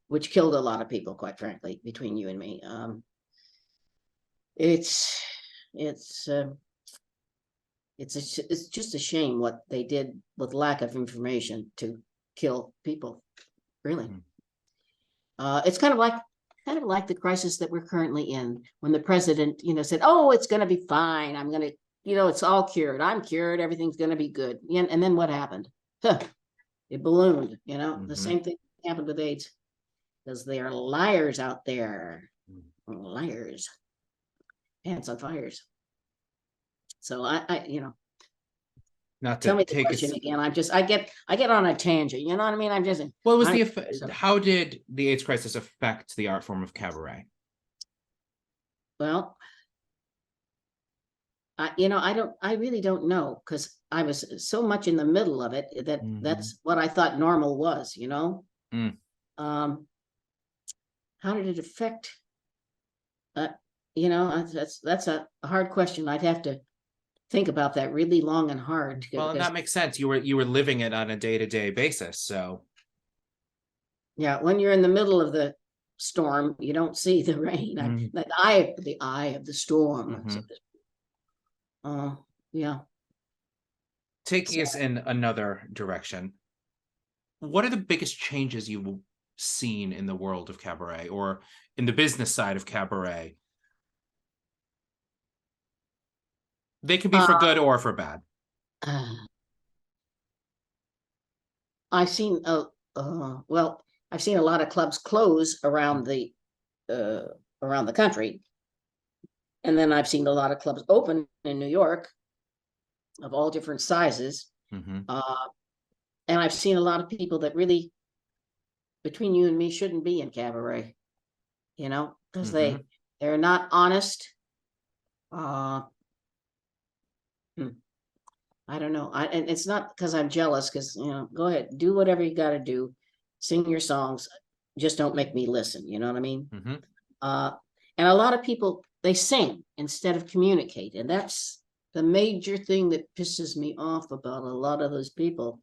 Speaker 2: which killed a lot of people, quite frankly, between you and me. It's just a shame what they did with lack of information to kill people, really. It's kind of like kind of like the crisis that we're currently in, when the president, said, "Oh, it's going to be fine. I'm going to, it's all cured. I'm cured. Everything's going to be good." And then what happened? Huh, it ballooned. The same thing happened with AIDS, because they are liars out there, liars, pants on fires. So
Speaker 1: Not
Speaker 2: tell
Speaker 1: to
Speaker 2: me the
Speaker 1: take
Speaker 2: question
Speaker 1: us.
Speaker 2: again. I get on a tangent. You know what I mean?
Speaker 1: What was
Speaker 2: I'm-
Speaker 1: the effect? How did the AIDS crisis affect the art form of cabaret?
Speaker 2: Well, I really don't know, because I was so much in the middle of it that that's what I thought normal was,
Speaker 1: Mm.
Speaker 2: How did it affect? That's a hard question. I'd have to think about that really long and hard.
Speaker 1: Well, and
Speaker 2: because,
Speaker 1: that makes sense. You were living it on a day-to-day basis, so
Speaker 2: yeah, when you're in the middle of the storm, you don't see the rain. The eye of the storm. Yeah.
Speaker 1: taking us in another direction. What are the biggest changes you've seen in the world of cabaret, or in the business side of cabaret? They can be for good or for bad.
Speaker 2: I've seen I've seen a lot of clubs close around the country, and then I've seen a lot of clubs open in New York of all different sizes. And I've seen a lot of people that really, between you and me, shouldn't be in cabaret, because they're not honest. I don't know. And it's not because I'm jealous, because, go ahead, do whatever you got to do, sing your songs, just don't make me listen. You know what I mean? And a lot of people, they sing instead of communicate, and that's the major thing that pisses me off about a lot of those people,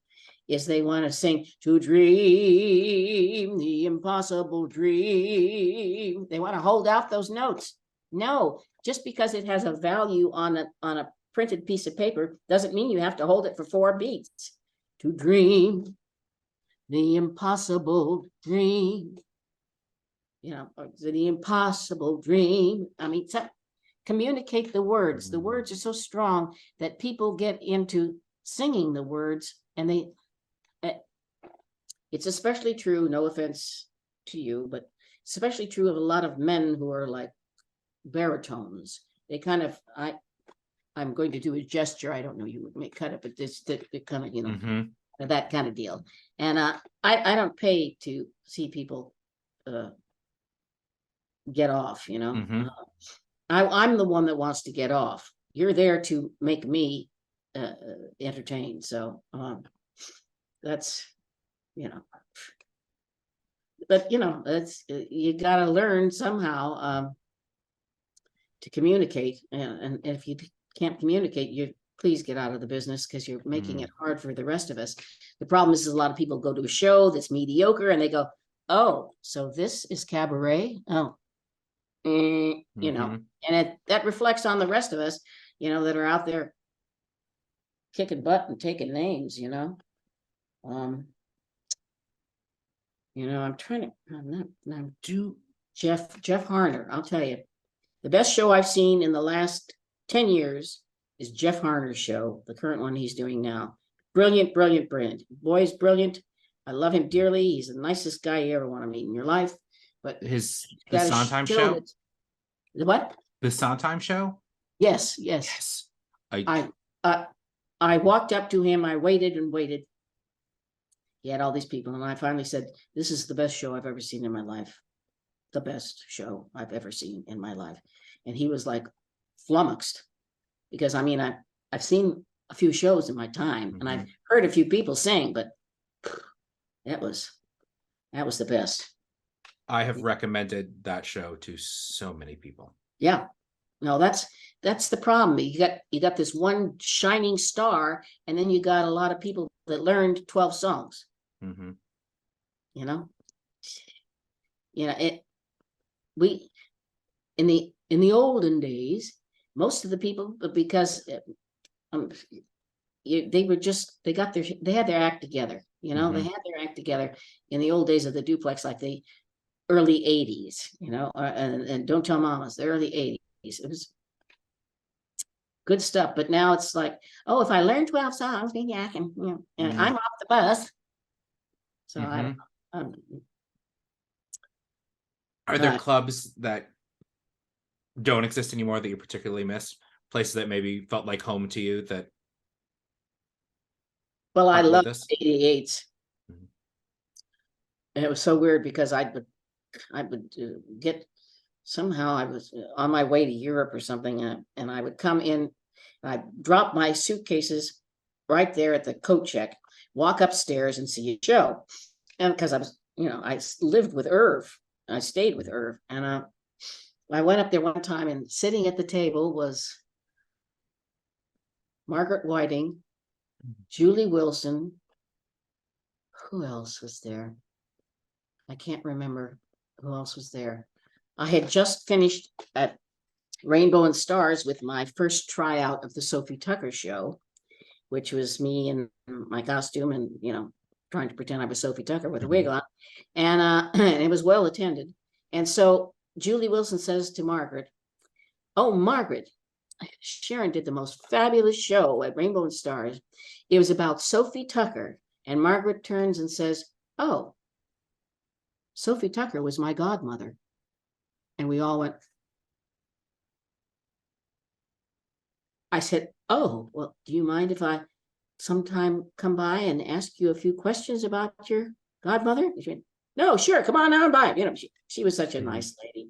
Speaker 2: is they want to sing to dream the impossible dream. They want to hold out those notes. No, just because it has a value on a printed piece of paper doesn't mean you have to hold it for 4 beats. To dream the impossible dream, the impossible dream. I mean, communicate the words. The words are so strong that people get into singing the words, and it's especially true, no offense to you, but especially true of a lot of men who are like baritones. They kind of, I'm going to do a gesture. I don't know, you would make cut it, but this kind of, that kind of deal. And I don't pay to see people get off, I'm the one that wants to get off. You're there to make me entertained. So that's, but that's, you got to learn somehow to communicate. And if you can't communicate, you please get out of the business, because you're making it hard for the rest of us. The problem is a lot of people go to a show that's mediocre and they go, "Oh, so this is cabaret." Oh, and that reflects on the rest of us, that are out there kicking butt and taking names. I'm trying to. I'm Jeff Harner. I'll tell you, the best show I've seen in the last 10 years is Jeff Harner's show, the current one he's doing now. Brilliant, brilliant, brilliant. Boy's brilliant. I love him dearly. He's the nicest guy you ever want to meet in your life. But
Speaker 1: the Sondheim show.
Speaker 2: What?
Speaker 1: The Sondheim show.
Speaker 2: Yes. I walked up to him. I waited and waited. He had all these people, and I finally said, "This is the best show I've ever seen in my life. The best show I've ever seen in my life." And he was like flummoxed, because I've seen a few shows in my time, and I've heard a few people sing, but that was the best.
Speaker 1: I have recommended that show to so many people.
Speaker 2: Yeah. No, that's the problem. You got this one shining star, and then you got a lot of people that learned 12 songs. We in the olden days, most of the people, because they had their act together. They had their act together in the old days of the duplex, like the early 80s, you know, and Don't Tell Mamas, the early 80s. It was good stuff. But now it's like, oh, if I learn 12 songs, maybe I can, you know, and I'm off the bus. So I don't know.
Speaker 1: Are there
Speaker 2: But
Speaker 1: clubs that don't exist anymore that you particularly miss? Places that maybe felt like home to you that
Speaker 2: well, I
Speaker 1: aren't
Speaker 2: love
Speaker 1: with us?
Speaker 2: 88s.
Speaker 1: Mhm.
Speaker 2: And it was so weird because I would get, somehow I was on my way to Europe or something, and I would come in, and I'd drop my suitcases right there at the coat check, walk upstairs and see a show. And because I was, you know, lived with Irv, I stayed with Irv, and I went up there one time, and sitting at the table was Margaret Whiting, Julie Wilson. Who else was there? I can't remember who else was there. I had just finished at Rainbow and Stars with my first tryout of the Sophie Tucker show, which was me in my costume and, you know, trying to pretend I was Sophie Tucker with a wig on. And it was well attended. And so Julie Wilson says to Margaret, "Oh, Margaret, Sharon did the most fabulous show at Rainbow and Stars. It was about Sophie Tucker." And Margaret turns and says, "Oh, Sophie Tucker was my godmother." And we all went. I said, "Oh, well, do you mind if I sometime come by and ask you a few questions about your godmother?" She went, "No, sure, come on down by." You know, she was such a nice lady.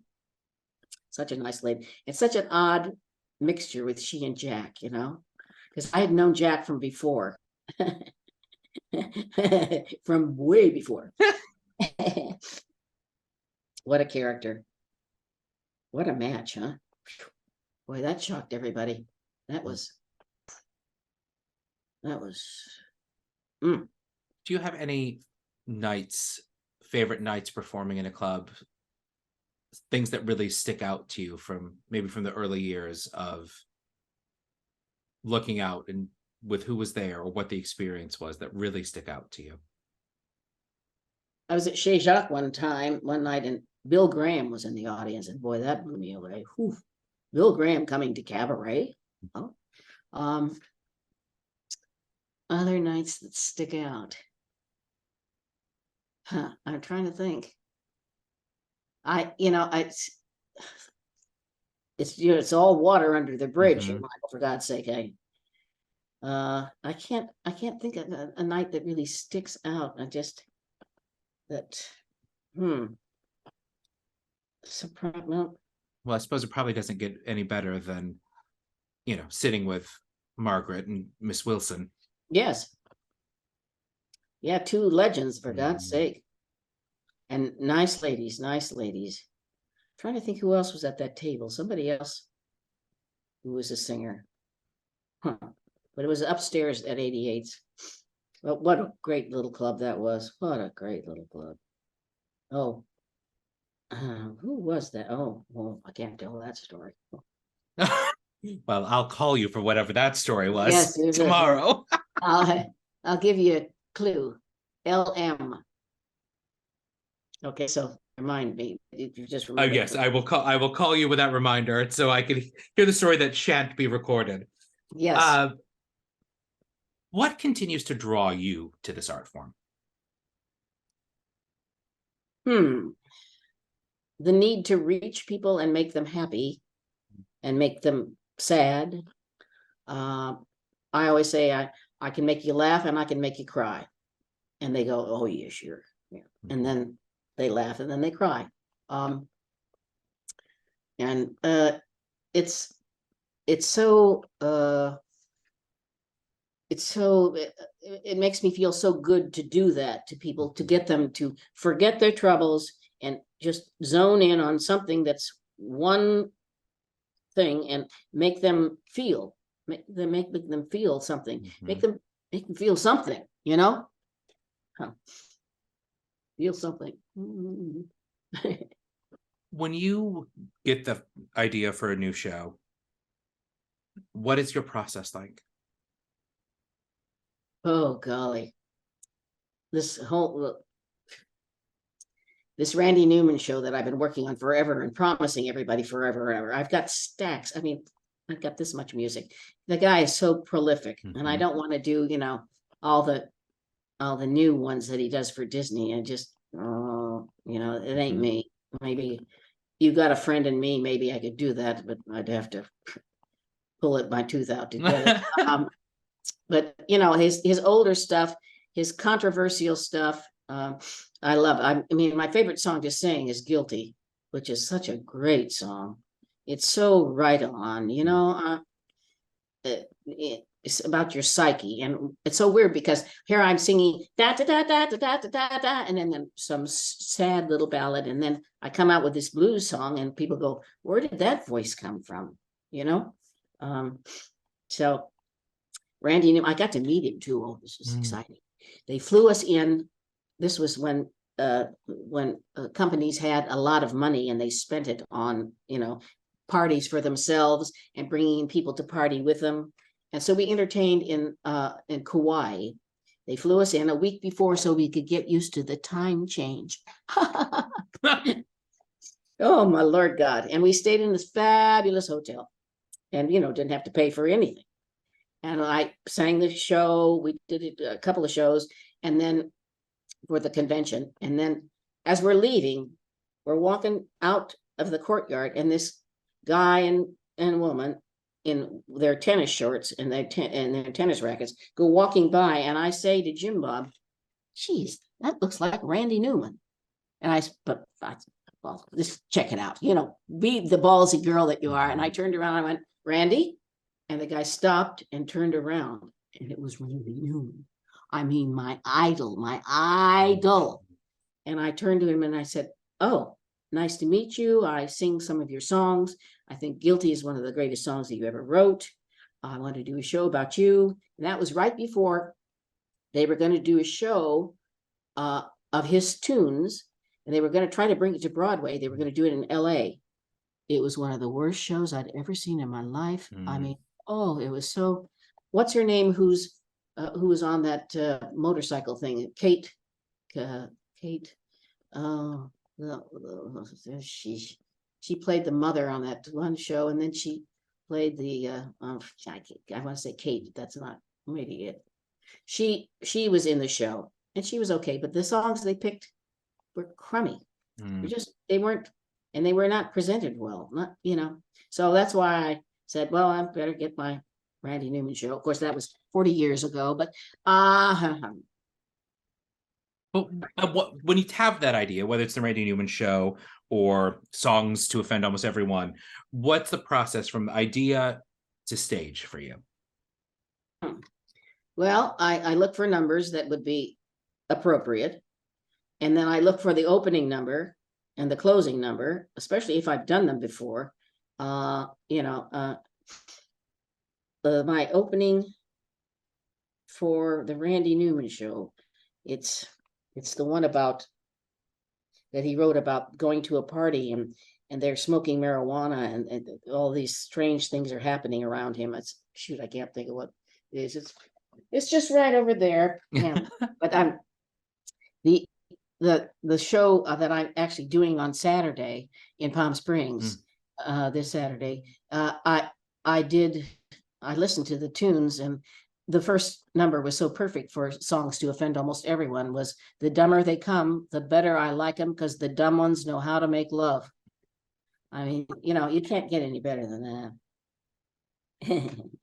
Speaker 2: Such a nice lady. It's such an odd mixture with she and Jack, you know, because I had known Jack from before. From way before. What a character. What a match, huh? Boy, that shocked everybody. That was
Speaker 1: Do you have any favorite nights performing in a club? Things that really stick out to you from maybe from the early years of looking out and with who was there or what the experience was that really stick out to you?
Speaker 2: I was at Chez Jacques one night, and Bill Graham was in the audience, and boy, that blew me away. Whew. Bill Graham coming to Cabaret. Oh. Other nights that stick out. I'm trying to think. It's, you know, it's all water under the bridge, Michael, for God's sake. I can't think of a night that really sticks out.
Speaker 1: Well, I suppose it probably doesn't get any better than, you know, sitting with Margaret and Miss Wilson.
Speaker 2: Yes. Yeah, two legends, for God's sake. And nice ladies, nice ladies. Trying to think who else was at that table. Somebody else who was a singer. But it was upstairs at 88's. Well, what a great little club that was. What a great little club. Oh, who was that? Oh, well, I can't tell that story.
Speaker 1: Well, I'll call you for whatever that story was.
Speaker 2: Yes,
Speaker 1: tomorrow.
Speaker 2: I'll give you a clue. LM. Okay, so remind me. You just
Speaker 1: Oh
Speaker 2: remember.
Speaker 1: yes, I will call you with that reminder so I can hear the story that shan't be recorded.
Speaker 2: Yes.
Speaker 1: What continues to draw you to this art form?
Speaker 2: The need to reach people and make them happy and make them sad. I always say I can make you laugh and I can make you cry. And they go, "Oh yeah, sure." Yeah. And then they laugh and then they cry. It makes me feel so good to do that to people, to get them to forget their troubles and just zone in on something that's one thing and make them feel something. Make them feel something, you know? Feel something.
Speaker 1: When you get the idea for a new show, what is your process like?
Speaker 2: Oh golly. This this Randy Newman show that I've been working on forever and promising everybody forever and ever. I've got stacks. I mean, I've got this much music. The guy is so prolific, and I don't want to do, all the new ones that he does for Disney. And just, it ain't me. Maybe you got a friend in me. Maybe I could do that, but I'd have to pull my tooth out to get it. But his older stuff, his controversial stuff, I love. I mean, my favorite song to sing is "Guilty," which is such a great song. It's so right on, it's about your psyche, and it's so weird because here I'm singing da da da da da da da da, and then some sad little ballad, and then I come out with this blues song, and people go, "Where did that voice come from?" So Randy I got to meet him too. Oh, this was exciting. They flew us in. This was when companies had a lot of money and they spent it on, parties for themselves and bringing in people to party with them. And so we entertained in Kauai. They flew us in a week before so we could get used to the time change. Oh, my Lord God. And we stayed in this fabulous hotel and, didn't have to pay for anything. And I sang the show. We did a couple of shows, and then for the convention. And then as we're leaving, we're walking out of the courtyard, and this guy and woman in their tennis shorts and their tennis rackets go walking by. And I say to Jim Bob, "Geez, that looks like Randy Newman." And well, just check it out. Be the ballsy girl that you are. And I turned around and I went, "Randy?" And the guy stopped and turned around, and it was Randy Newman. I mean, my idol. And I turned to him and I said, "Oh, nice to meet you. I sing some of your songs. I think 'Guilty' is one of the greatest songs that you ever wrote. I want to do a show about you." And that was right before they were going to do a show of his tunes, and they were going to try to bring it to Broadway. They were going to do it in LA. It was one of the worst shows I'd ever seen in my life. I mean, it was so. What's her name? Who was on that motorcycle thing? Kate. She played the mother on that one show, and then she played the. I want to say Kate, but that's not maybe it. She was in the show, and she was okay, but the songs they picked were crummy. They weren't, and they were not presented well. So that's why I said, well, I better get my Randy Newman show. Of course, that was 40 years ago, but
Speaker 1: when you have that idea, whether it's the Randy Newman show or songs to offend almost everyone, what's the process from idea to stage for you?
Speaker 2: Well, I look for numbers that would be appropriate. And then I look for the opening number and the closing number, especially if I've done them before. My opening for the Randy Newman show, it's the one about that he wrote about going to a party and they're smoking marijuana and all these strange things are happening around him. I can't think of what it is. It's just right over there. Yeah. But I'm the show that I'm actually doing on Saturday in Palm Springs, this Saturday. I listened to the tunes, and the first number was so perfect for songs to offend almost everyone. Was "The dumber they come, the better I like them, because the dumb ones know how to make love." I mean, you can't get any better than that.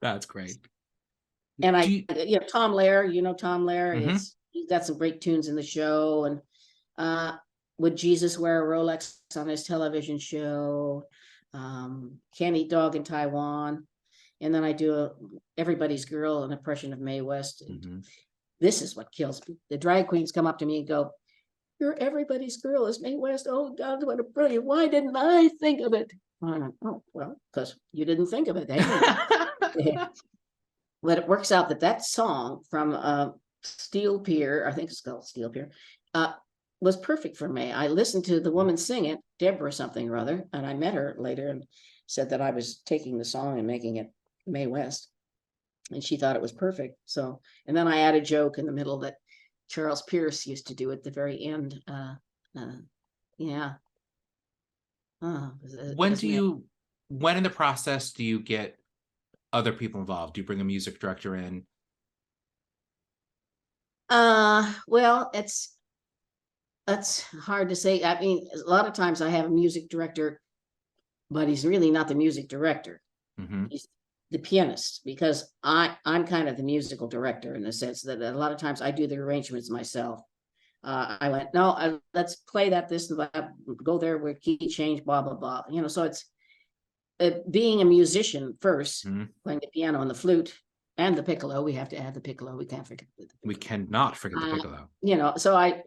Speaker 1: That's great.
Speaker 2: And Tom Lehrer, Tom Lehrer, he's got some great tunes in the show. And Would Jesus Wear a Rolex on his television show? Can't Eat Dog in Taiwan. And then I do Everybody's Girl, an impression of Mae West. This is what kills me. The drag queens come up to me and go, "You're Everybody's Girl is Mae West. Oh God, what a brilliant, why didn't I think of it?" Oh, well, because you didn't think of it. But it works out that song from Steel Pier, I think it's called Steel Pier, was perfect for me. I listened to the woman sing it, Deborah something or other, and I met her later and said that I was taking the song and making it Mae West, and she thought it was perfect. So, and then I add a joke in the middle that Charles Pierce used to do at the very end. Yeah.
Speaker 1: When in the process do you get other people involved? Do you bring a music director in?
Speaker 2: Well, that's hard to say. I mean, a lot of times I have a music director, but he's really not the music director.
Speaker 1: Mm-hmm.
Speaker 2: He's the pianist, because I'm kind of the musical director in the sense that a lot of times I do the arrangements myself. I went, no, let's play that, this, and that, go there with key change, blah, blah, blah. You know, so it's being a musician first,
Speaker 1: Mm-hmm.
Speaker 2: playing the piano and the flute and the piccolo. We have to add the piccolo. We can't forget the piccolo.
Speaker 1: We cannot forget the piccolo.
Speaker 2: You know, so I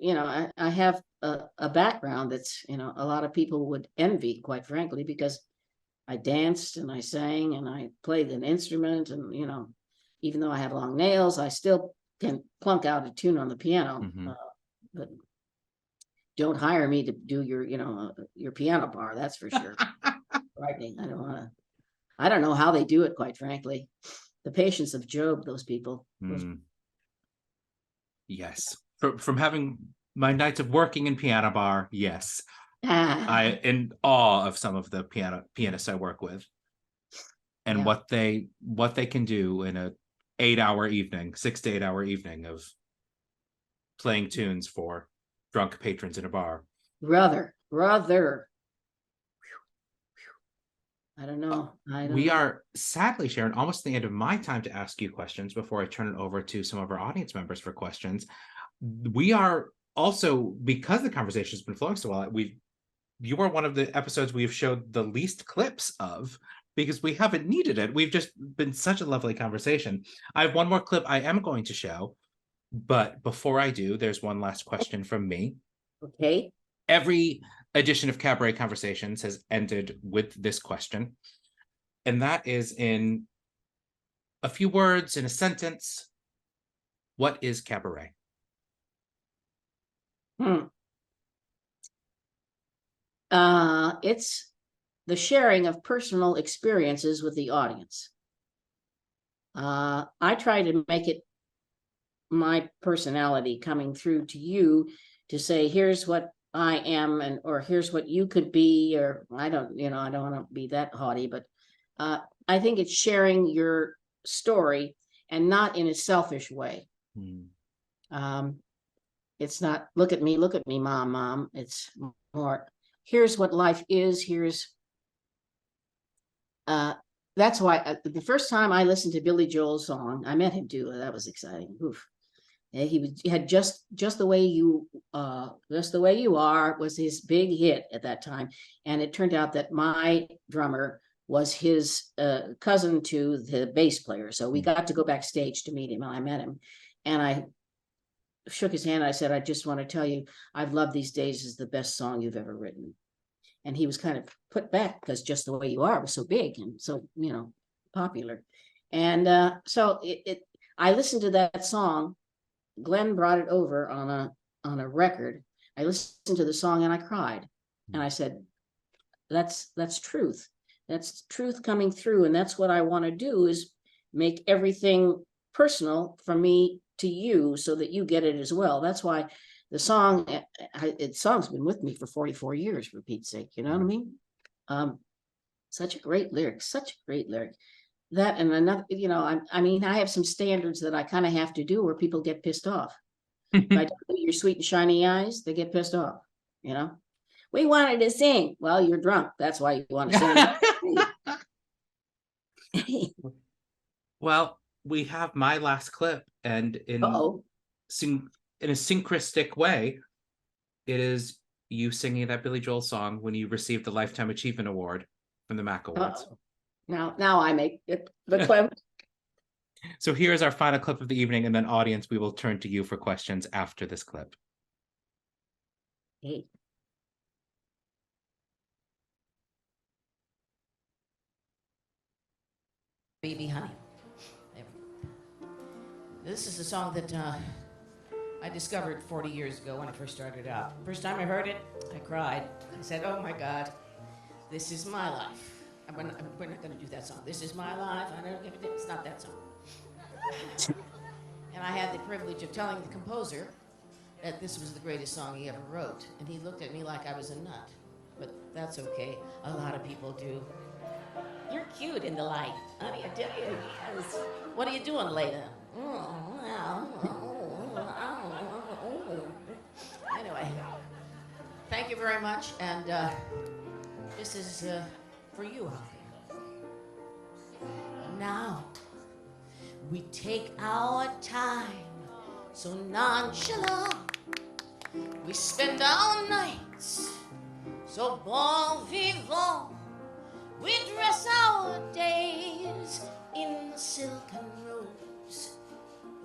Speaker 2: have a background that's, you know, a lot of people would envy, quite frankly, because I danced and I sang and I played an instrument, and, you know, even though I have long nails, I still can plunk out a tune on the piano.
Speaker 1: Mm-hmm.
Speaker 2: But don't hire me to do your, you know, your piano bar. That's for sure. Frightening. I don't know how they do it, quite frankly. The patience of Job, those people.
Speaker 1: Yes. From having my nights of working in piano bar, yes. I in awe of some of the pianists I work with, and
Speaker 2: Yeah.
Speaker 1: what they can do in a 8-hour evening, 6 to 8 hour evening of playing tunes for drunk patrons in a bar.
Speaker 2: Brother. I don't know.
Speaker 1: We are sadly, Sharon, almost at the end of my time to ask you questions before I turn it over to some of our audience members for questions. We are also, because the conversation has been flowing so well, you are one of the episodes we've showed the least clips of, because we haven't needed it. We've just been such a lovely conversation. I have one more clip I am going to show, but before I do, there's one last question from me.
Speaker 2: Okay.
Speaker 1: Every edition of Cabaret Conversations has ended with this question, and that is, in a few words, in a sentence, what is cabaret?
Speaker 2: It's the sharing of personal experiences with the audience. I try to make it my personality coming through to you to say, here's what I am, or here's what you could be, or I don't want to be that haughty, but I think it's sharing your story, and not in a selfish way. It's not, look at me, mom. It's more, here's what life is. That's why the first time I listened to Billy Joel's song, I met him too. That was exciting. Oof. He had just the way you are was his big hit at that time, and it turned out that my drummer was his cousin to the bass player, so we got to go backstage to meet him, and I met him, and I shook his hand. I said, I just want to tell you, I've loved These Days is the best song you've ever written. And he was kind of put back, because Just the Way You Are was so big and so, you know, popular. And so I listened to that song. Glenn brought it over on a record. I listened to the song and I cried. And I said, that's truth. That's truth coming through. And that's what I want to do, is make everything personal from me to you, so that you get it as well. That's why the song's been with me for 44 years, for Pete's sake. You know what I mean? Such a great lyric. That, and another, you know, I mean, I have some standards that I kind of have to do, where people get pissed off. If I don't do your sweet and shiny eyes, they get pissed off, you know? We wanted to sing. Well, you're drunk. That's why you want to sing.
Speaker 1: Well, we have my last clip, and in a synchristic way, it is you singing that Billy Joel song when you received the Lifetime Achievement Award from the MAC Awards.
Speaker 2: Now I make it the clip.
Speaker 1: So here's our final clip of the evening, and then, audience, we will turn to you for questions after this clip.
Speaker 2: Hey.
Speaker 6: Baby Honey. This is a song that I discovered 40 years ago when I first started out. First time I heard it, I cried. I said, oh my God, this is my life. We're not going to do that song. This is my life. It's not that song. And I had the privilege of telling the composer that this was the greatest song he ever wrote. And he looked at me like I was a nut. But that's okay. A lot of people do. You're cute in the light. Honey, I tell you, yes. What are you doing later? Anyway, thank you very much. And this is for you, Holly. Now, we take our time so nonchalant. We spend our nights so bon vivant. We dress our days in silk and rose.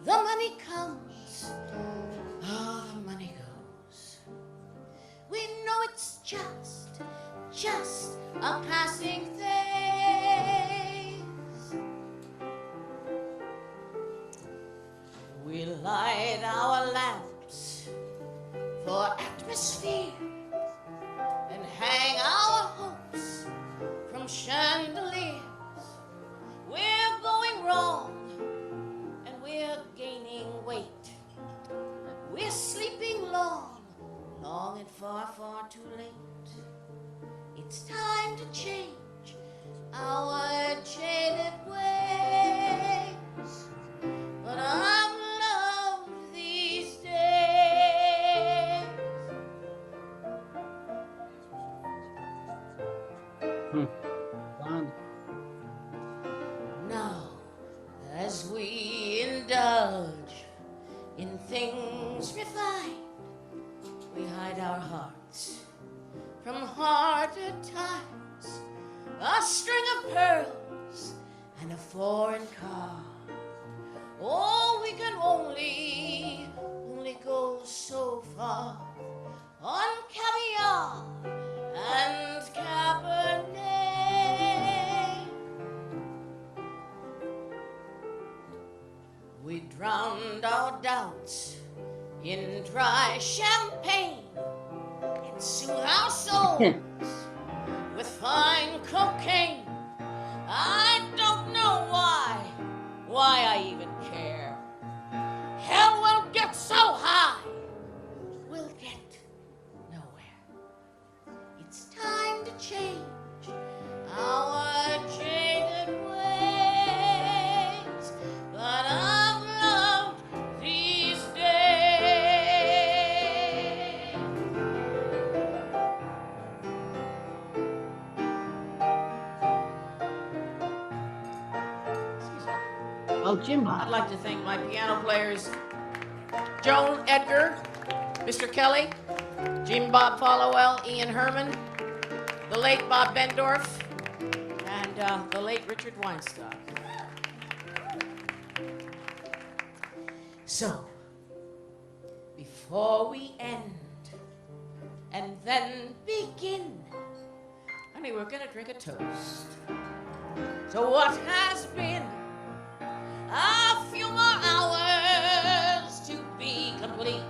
Speaker 6: The money comes, the money goes. We know it's just a passing phase. We light our lamps for atmosphere and hang our hopes from chandeliers. We're going wrong and we're gaining weight. We're sleeping long and far, far too late. It's time to change our jaded ways. But I've loved these days.
Speaker 2: Fun.
Speaker 6: Now, as we indulge in things refined, we hide our hearts from harder times. A string of pearls and a foreign car. Oh, we can only go so far on caviar and Cabernet. We drowned our doubts in dry champagne and soothe our souls with fine cocaine. I don't know why I even care. Hell will get so high, we'll get nowhere. It's time to change our jaded ways, but I've loved these days.
Speaker 2: Oh, Jim.
Speaker 6: I'd like to thank my piano players, Joan Edgar, Mr. Kelly, Jim Bob Followell, Ian Herman, the late Bob Bendorf, and the late Richard Weinstock. So, before we end and then begin, honey, we're gonna drink a toast. So what has been a few more hours to be complete,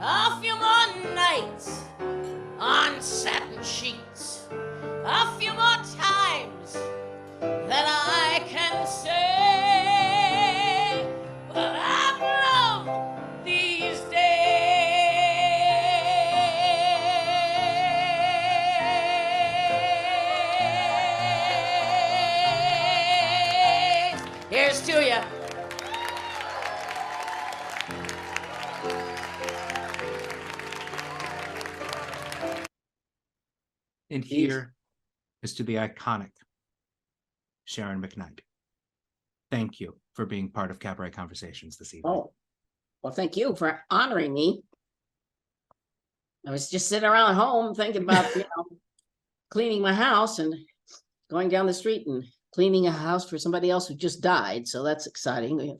Speaker 6: a few more nights on satin sheets, a few more times that I can say, but I've loved these days. Here's to you.
Speaker 1: And here is to the iconic Sharon McNight. Thank you for being part of Cabaret Conversations this evening.
Speaker 2: Oh, well, thank you for honoring me. I was just sitting around home thinking about, cleaning my house and going down the street and cleaning a house for somebody else who just died. So that's exciting.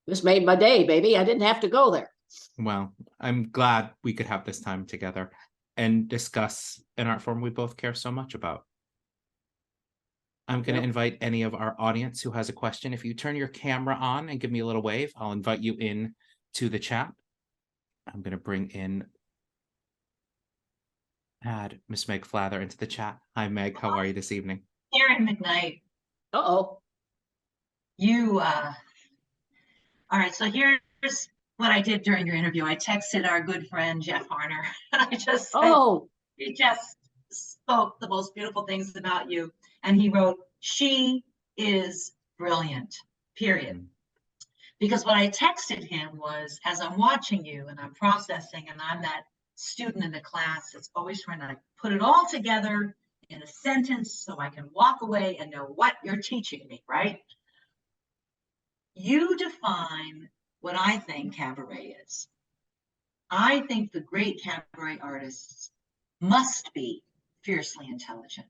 Speaker 2: This made my day, baby. I didn't have to go there.
Speaker 1: Well, I'm glad we could have this time together and discuss an art form we both care so much about. I'm going to invite any of our audience who has a question. If you turn your camera on and give me a little wave, I'll invite you in to the chat. I'm going to add Miss Meg Flather into the chat. Hi, Meg. How are you this evening?
Speaker 7: Sharon McNight,
Speaker 2: Uh-oh.
Speaker 7: you, all right, so here's what I did during your interview. I texted our good friend Jeff Harner. I just said,
Speaker 2: Oh,
Speaker 7: he just spoke the most beautiful things about you. And he wrote, she is brilliant, period. Because what I texted him was, as I'm watching you and I'm processing, and I'm that student in the class that's always trying to put it all together in a sentence so I can walk away and know what you're teaching me, right? You define what I think cabaret is. I think the great cabaret artists must be fiercely intelligent.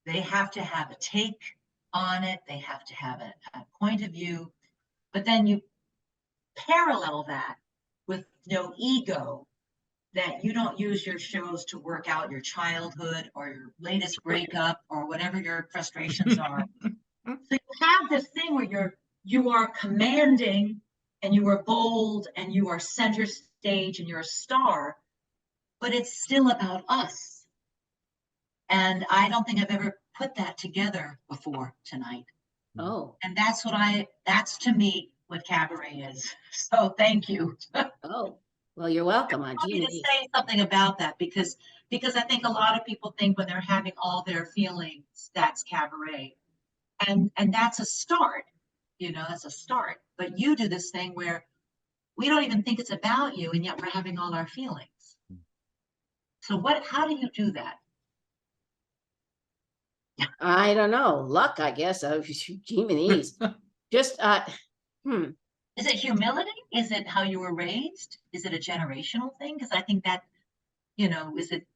Speaker 7: They have to have a take on it. They have to have a point of view, but then you parallel that with no ego, that you don't use your shows to work out your childhood or your latest breakup or whatever your frustrations are. So you have this thing where you are commanding and you are bold and you are center stage and you're a star, but it's still about us. And I don't think I've ever put that together before tonight.
Speaker 2: oh,
Speaker 7: And that's to me what cabaret is. So thank you.
Speaker 2: oh. Well, you're welcome.
Speaker 7: I want you to say something about that because I think a lot of people think when they're having all their feelings, that's cabaret. And that's a start, that's a start. But you do this thing where we don't even think it's about you, and yet we're having all our feelings. So how do you do that?
Speaker 2: I don't know. Luck, I guess. Jiminese. Just
Speaker 7: Is it humility? Is it how you were raised? Is it a generational thing? Because I think that, is it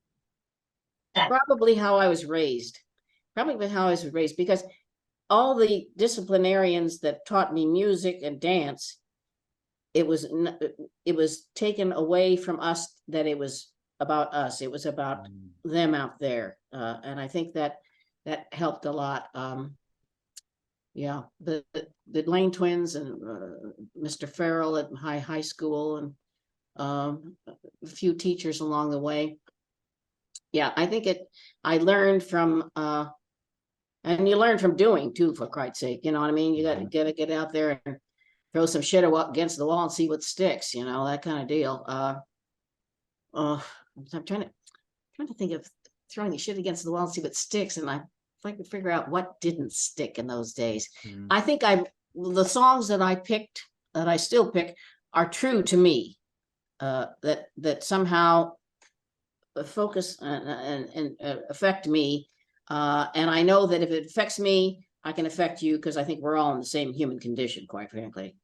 Speaker 7: that
Speaker 2: probably how I was raised. Probably how I was raised, because all the disciplinarians that taught me music and dance, it was taken away from us, that it was about us. It was about them out there. And I think that helped a lot. Yeah, the Lane twins and Mr. Farrell at high school, and a few teachers along the way. Yeah, I think I learned from, and you learn from doing too, for Christ's sake, you know what I mean? You got to get out there and throw some shit against the wall and see what sticks, that kind of deal. I'm trying to think of throwing the shit against the wall and see what sticks, and if I could figure out what didn't stick in those days. I think the songs that I picked, that I still pick, are true to me. That somehow focus and affect me. And I know that if it affects me, I can affect you, because I think we're all in the same human condition, quite frankly.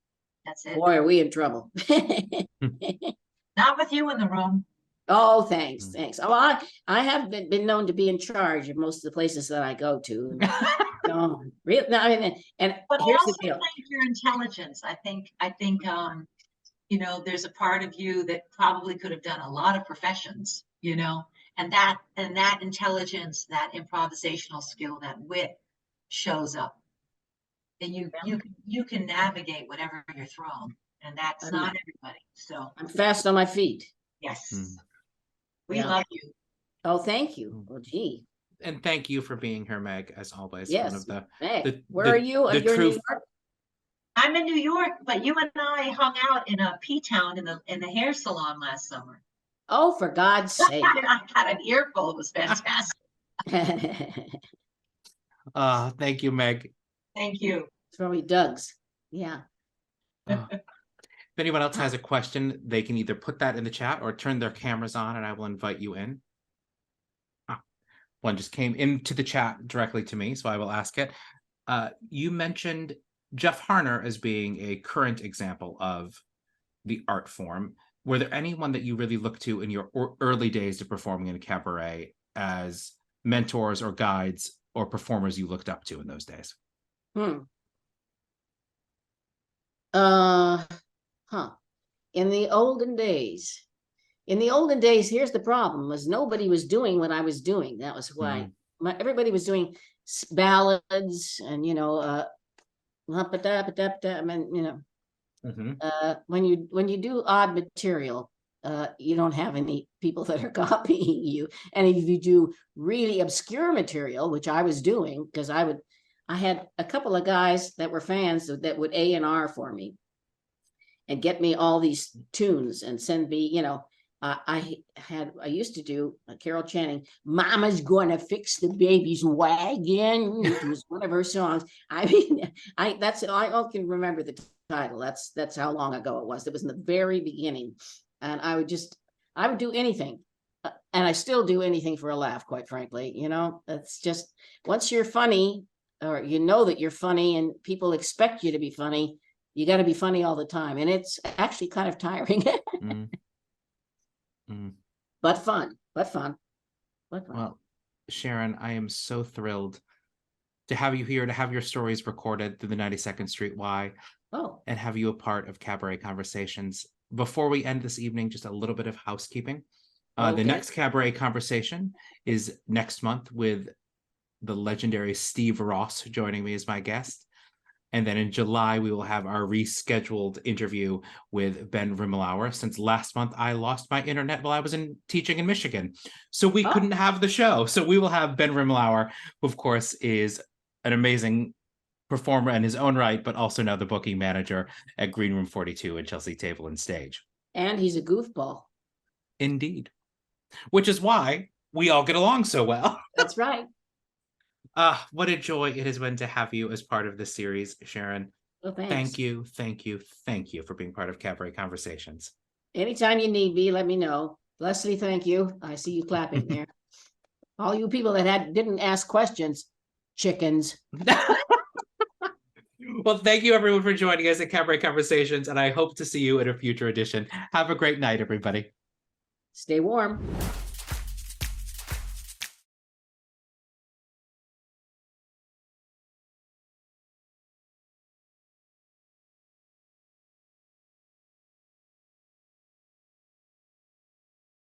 Speaker 7: That's it.
Speaker 2: Boy, are we in trouble.
Speaker 7: Not with you in the room.
Speaker 2: Oh, thanks. Oh, I have been known to be in charge of most of the places that I go to. No, real. No, I mean,
Speaker 7: But I
Speaker 2: here's
Speaker 7: also
Speaker 2: the deal.
Speaker 7: think your intelligence. I think there's a part of you that probably could have done a lot of professions, and that intelligence, that improvisational skill, that wit shows up. And you can navigate whatever you're thrown, and that's not everybody. So
Speaker 2: I'm fast on my feet.
Speaker 7: yes. We love you.
Speaker 2: Oh, thank you. Oh, gee.
Speaker 1: And thank you for being here, Meg, as always.
Speaker 2: Yes.
Speaker 1: One of the,
Speaker 2: Meg, where are you? You're in New York?
Speaker 7: I'm in New York, but you and I hung out in a P-town in the hair salon last summer.
Speaker 2: Oh, for God's sake.
Speaker 7: I had an earful. It was fantastic.
Speaker 1: Thank you, Meg.
Speaker 7: Thank you.
Speaker 2: It's probably Doug's. Yeah.
Speaker 1: If anyone else has a question, they can either put that in the chat or turn their cameras on, and I will invite you in. One just came into the chat directly to me, so I will ask it. You mentioned Jeff Harner as being a current example of the art form. Were there anyone that you really looked to in your early days of performing in a cabaret as mentors or guides or performers you looked up to in those days?
Speaker 2: In the olden days, here's the problem: was nobody was doing what I was doing. That was why everybody was doing ballads and when you do odd material, you don't have any people that are copying you. And if you do really obscure material, which I was doing, because I had a couple of guys that were fans that would A&R for me. and get me all these tunes and send me, I used to do Carol Channing, Mama's Gonna Fix the Baby's Wagon. It was one of her songs. I mean, I can remember the title. That's how long ago it was. It was in the very beginning. And I would do anything. And I still do anything for a laugh, quite frankly. It's just, once you're funny, or that you're funny and people expect you to be funny, you got to be funny all the time. And it's actually kind of tiring. But fun.
Speaker 1: Well, Sharon, I am so thrilled to have you here, to have your stories recorded through the 92nd Street Y, and have you a part of Cabaret Conversations. Before we end this evening, just a little bit of housekeeping. The next Cabaret Conversation is next month with the legendary Steve Ross joining me as my guest. And then in July, we will have our rescheduled interview with Ben Rimmelauer, since last month I lost my internet while I was teaching in Michigan. So we couldn't have the show. So we will have Ben Rimmelauer, who of course is an amazing performer in his own right, but also now the booking manager at Green Room 42 and Chelsea Table and Stage.
Speaker 2: And he's a goofball.
Speaker 1: Indeed. Which is why we all get along so well.
Speaker 2: That's right.
Speaker 1: What a joy it has been to have you as part of this series, Sharon.
Speaker 2: Well, thanks.
Speaker 1: Thank you for being part of Cabaret Conversations.
Speaker 2: Anytime you need me, let me know. Leslie, thank you. I see you clapping there. All you people that didn't ask questions, chickens.
Speaker 1: Well, thank you everyone for joining us at Cabaret Conversations, and I hope to see you in a future edition. Have a great night, everybody.
Speaker 2: Stay warm.